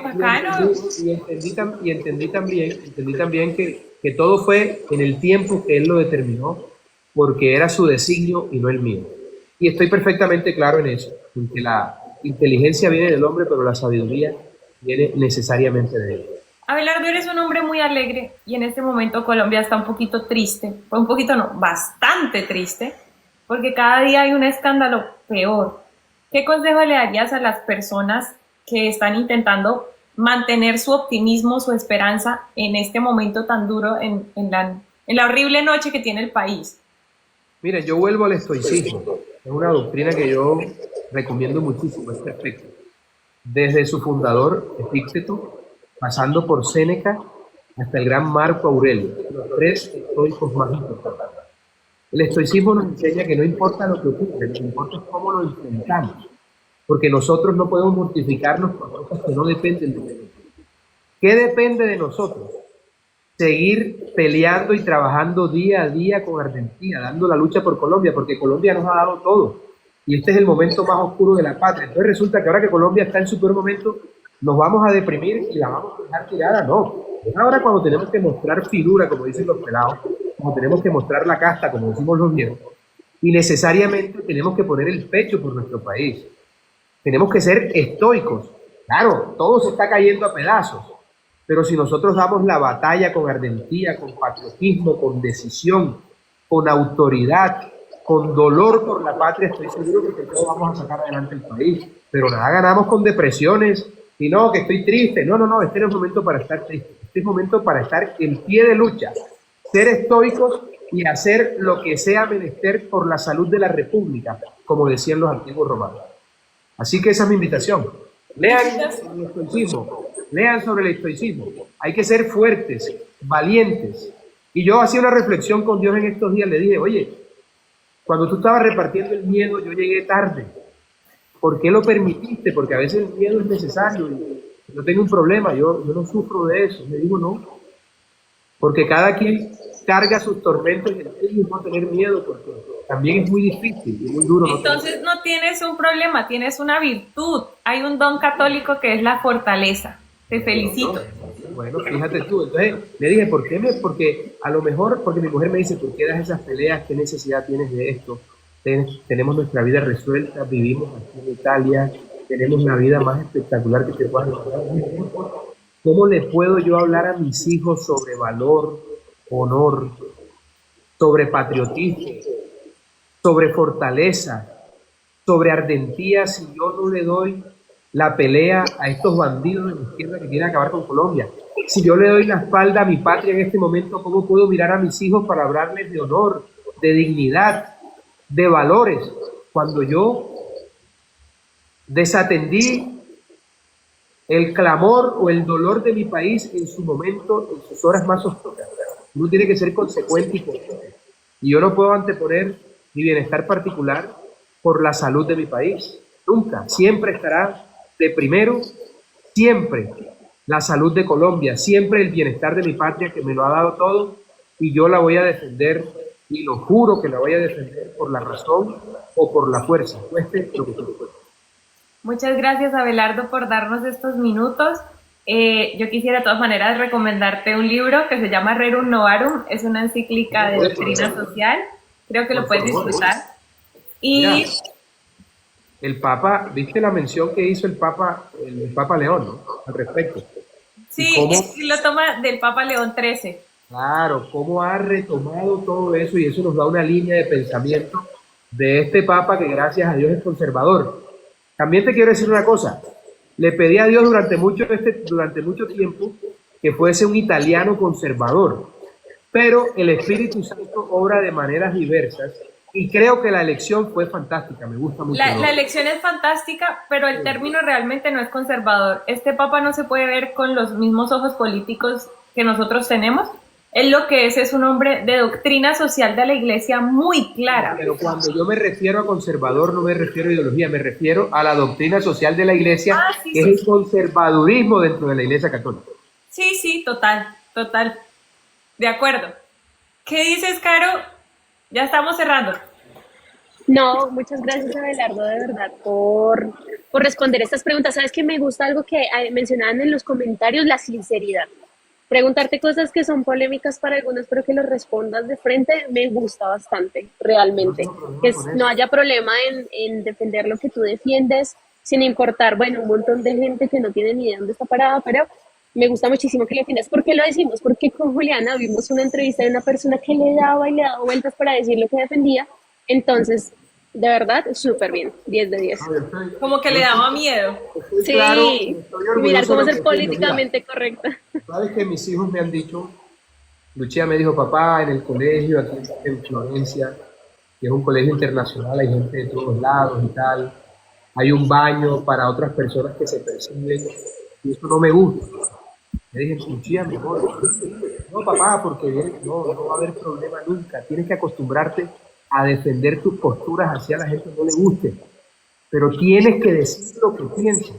Speaker 3: bacano.
Speaker 1: Y entendí también que todo fue en el tiempo que él lo determinó, porque era su designio y no el mío. Y estoy perfectamente claro en eso, porque la inteligencia viene del hombre, pero la sabiduría viene necesariamente de él.
Speaker 3: Abelardo, eres un hombre muy alegre y en este momento Colombia está un poquito triste, bastante triste, porque cada día hay un escándalo peor. ¿Qué consejo le darías a las personas que están intentando mantener su optimismo, su esperanza en este momento tan duro, en la horrible noche que tiene el país?
Speaker 1: Mira, yo vuelvo al estoicismo. Es una doctrina que yo recomiendo muchísimo, es perfecta. Desde su fundador, Epicteto, pasando por Séneca, hasta el gran Marco Aurelio, los 3 estoicos más importantes. El estoicismo nos enseña que no importa lo que ocurre, lo que importa es cómo lo enfrentamos, porque nosotros no podemos mortificarnos por cosas que no dependen de nosotros. ¿Qué depende de nosotros? seguir peleando y trabajando día a día con Argentina, dando la lucha por Colombia, porque Colombia nos ha dado todo. Y este es el momento más oscuro de la patria. Entonces resulta que ahora que Colombia está en su peor momento, nos vamos a deprimir y la vamos a dejar tirada. No. Es ahora cuando tenemos que mostrar figura, como dicen los pelados, como tenemos que mostrar la casta, como decimos los viejos, y necesariamente tenemos que poner el pecho por nuestro país. Tenemos que ser estoicos. Claro, todo se está cayendo a pedazos, pero si nosotros damos la batalla con ardentia, con patriotismo, con decisión, con autoridad, con dolor por la patria, estoy seguro que todos vamos a sacar adelante el país. Pero nada ganamos con depresiones y no, que estoy triste. No, no, no, este no es momento para estar triste. Este es momento para estar en pie de lucha, ser estoicos y hacer lo que sea menester por la salud de la República, como decían los antiguos romanos. Así que esa es mi invitación. Lean sobre el estoicismo, lean sobre el estoicismo. Hay que ser fuertes, valientes. Y yo hacía una reflexión con Dios en estos días, le dije, oye, cuando tú estabas repartiendo el miedo, yo llegué tarde. ¿Por qué lo permitiste? Porque a veces el miedo es necesario. Yo tengo un problema, yo no sufro de eso. Le digo, no. Porque cada quien carga sus tormentos y no tener miedo, porque también es muy difícil y muy duro.
Speaker 3: Entonces no tienes un problema, tienes una virtud. Hay un don católico que es la fortaleza. Te felicito.
Speaker 1: Bueno, fíjate tú. Entonces le dije, ¿por qué? Porque a lo mejor, porque mi mujer me dice, ¿por qué das esas peleas? ¿Qué necesidad tienes de esto? Tenemos nuestra vida resuelta, vivimos aquí en Italia, tenemos la vida más espectacular que te puedas imaginar. ¿Cómo le puedo yo hablar a mis hijos sobre valor, honor, sobre patriotismo, sobre fortaleza, sobre ardentía, si yo no le doy la pelea a estos bandidos de la izquierda que quieren acabar con Colombia? Si yo le doy la espalda a mi patria en este momento, ¿cómo puedo mirar a mis hijos para hablarles de honor, de dignidad, de valores, cuando yo desatendí el clamor o el dolor de mi país en su momento, en sus horas más oscuras? Uno tiene que ser consecuente y coherente. Y yo no puedo anteponer mi bienestar particular por la salud de mi país. Nunca. Siempre estará de primero, siempre la salud de Colombia, siempre el bienestar de mi patria, que me lo ha dado todo, y yo la voy a defender, y lo juro que la voy a defender por la razón o por la fuerza, cueste lo que cueste.
Speaker 3: Muchas gracias, Abelardo, por darnos estos minutos. Yo quisiera de todas maneras recomendarte un libro que se llama Rerum Novarum, es una encíclica de doctrina social, creo que lo puedes disfrutar. Y
Speaker 1: mira, el Papa, ¿viste la mención que hizo el Papa León, ¿no? Al respecto?
Speaker 3: Sí, lo toma del Papa León XIII.
Speaker 1: Claro, cómo ha retomado todo eso, y eso nos da una línea de pensamiento de este Papa que gracias a Dios es conservador. También te quiero decir una cosa, le pedí a Dios durante mucho tiempo que fuese un italiano conservador, pero el Espíritu Santo obra de maneras diversas y creo que la elección fue fantástica, me gusta mucho.
Speaker 3: La elección es fantástica, pero el término realmente no es conservador. Este Papa no se puede ver con los mismos ojos políticos que nosotros tenemos. Él lo que es un hombre de doctrina social de la Iglesia muy clara.
Speaker 1: Pero cuando yo me refiero a conservador, no me refiero a ideología, me refiero a la doctrina social de la Iglesia, que es el conservadurismo dentro de la Iglesia católica.
Speaker 3: Sí, sí, total. De acuerdo. ¿Qué dices, Caro? Ya estamos cerrando.
Speaker 2: No, muchas gracias, Abelardo, de verdad, por responder estas preguntas. Sabes que me gusta algo que mencionaban en los comentarios, la sinceridad. Preguntarte cosas que son polémicas para algunos, pero que los respondas de frente, me gusta bastante, realmente. Que no haya problema en defender lo que tú defiendes, sin importar, bueno, un montón de gente que no tiene ni idea dónde está parada, pero me gusta muchísimo que lo defiendas. ¿Por qué lo decimos? Porque con Juliana vimos una entrevista de una persona que le daba y le daba vueltas para decir lo que defendía. Entonces, de verdad, súper bien, 10 de 10.
Speaker 3: Como que le daba miedo.
Speaker 2: Sí, claro, mirar cómo ser políticamente correcta.
Speaker 1: Sabes que mis hijos me han dicho, Lucía me dijo, papá, en el colegio, aquí en Florencia, que es un colegio internacional, hay gente de todos lados y tal, hay un baño para otras personas que se perciben, y eso no me gusta. Le dije, Lucía, mejor. No, papá, porque no va a haber problema nunca, tienes que acostumbrarte a defender tus posturas hacia la gente que no le guste, pero tienes que decir lo que piensas,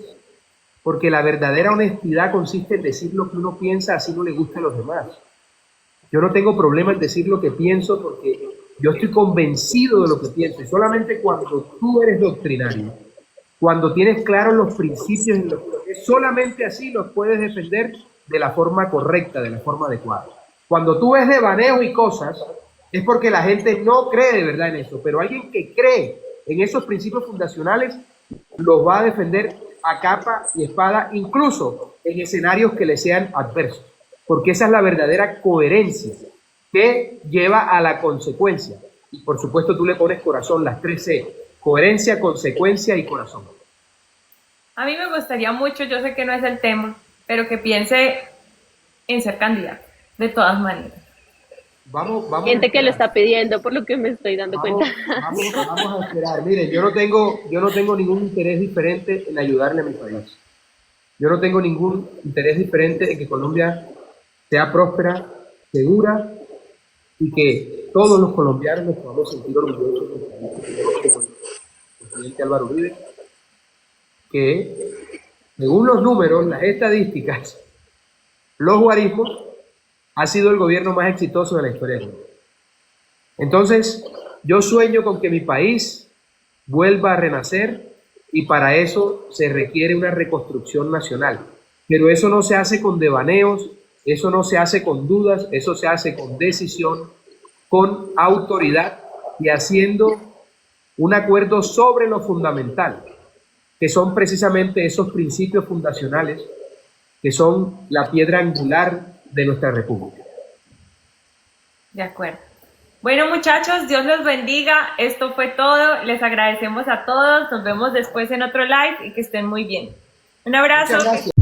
Speaker 1: porque la verdadera honestidad consiste en decir lo que uno piensa así no le gusta a los demás. Yo no tengo problema en decir lo que pienso porque yo estoy convencido de lo que pienso. Y solamente cuando tú eres doctrinario, cuando tienes claros los principios, solamente así los puedes defender de la forma correcta, de la forma adecuada. Cuando tú ves devaneo y cosas, es porque la gente no cree de verdad en eso. Pero alguien que cree en esos principios fundacionales los va a defender a capa y espada, incluso en escenarios que le sean adversos. Porque esa es la verdadera coherencia que lleva a la consecuencia. Y por supuesto tú le pones corazón, las 3C: coherencia, consecuencia y corazón.
Speaker 3: A mí me gustaría mucho, yo sé que no es el tema, pero que piense en ser candidato, de todas maneras.
Speaker 1: Vamos
Speaker 2: Gente que lo está pidiendo, por lo que me estoy dando cuenta.
Speaker 1: Vamos a esperar. Miren, yo no tengo ningún interés diferente en ayudarle a mi país. Yo no tengo ningún interés diferente en que Colombia sea próspera, segura, y que todos los colombianos nos podamos sentir orgullosos del presidente Álvaro Uribe, que según los números, las estadísticas, los guarismos, ha sido el gobierno más exitoso de la historia de Colombia. Entonces, yo sueño con que mi país vuelva a renacer, y para eso se requiere una reconstrucción nacional. Pero eso no se hace con devaneos, eso no se hace con dudas, eso se hace con decisión, con autoridad y haciendo un acuerdo sobre lo fundamental, que son precisamente esos principios fundacionales que son la piedra angular de nuestra república.
Speaker 3: De acuerdo. Bueno, muchachos, Dios los bendiga. Esto fue todo. Les agradecemos a todos. Nos vemos después en otro live y que estén muy bien. Un abrazo.
Speaker 1: Muchas gracias.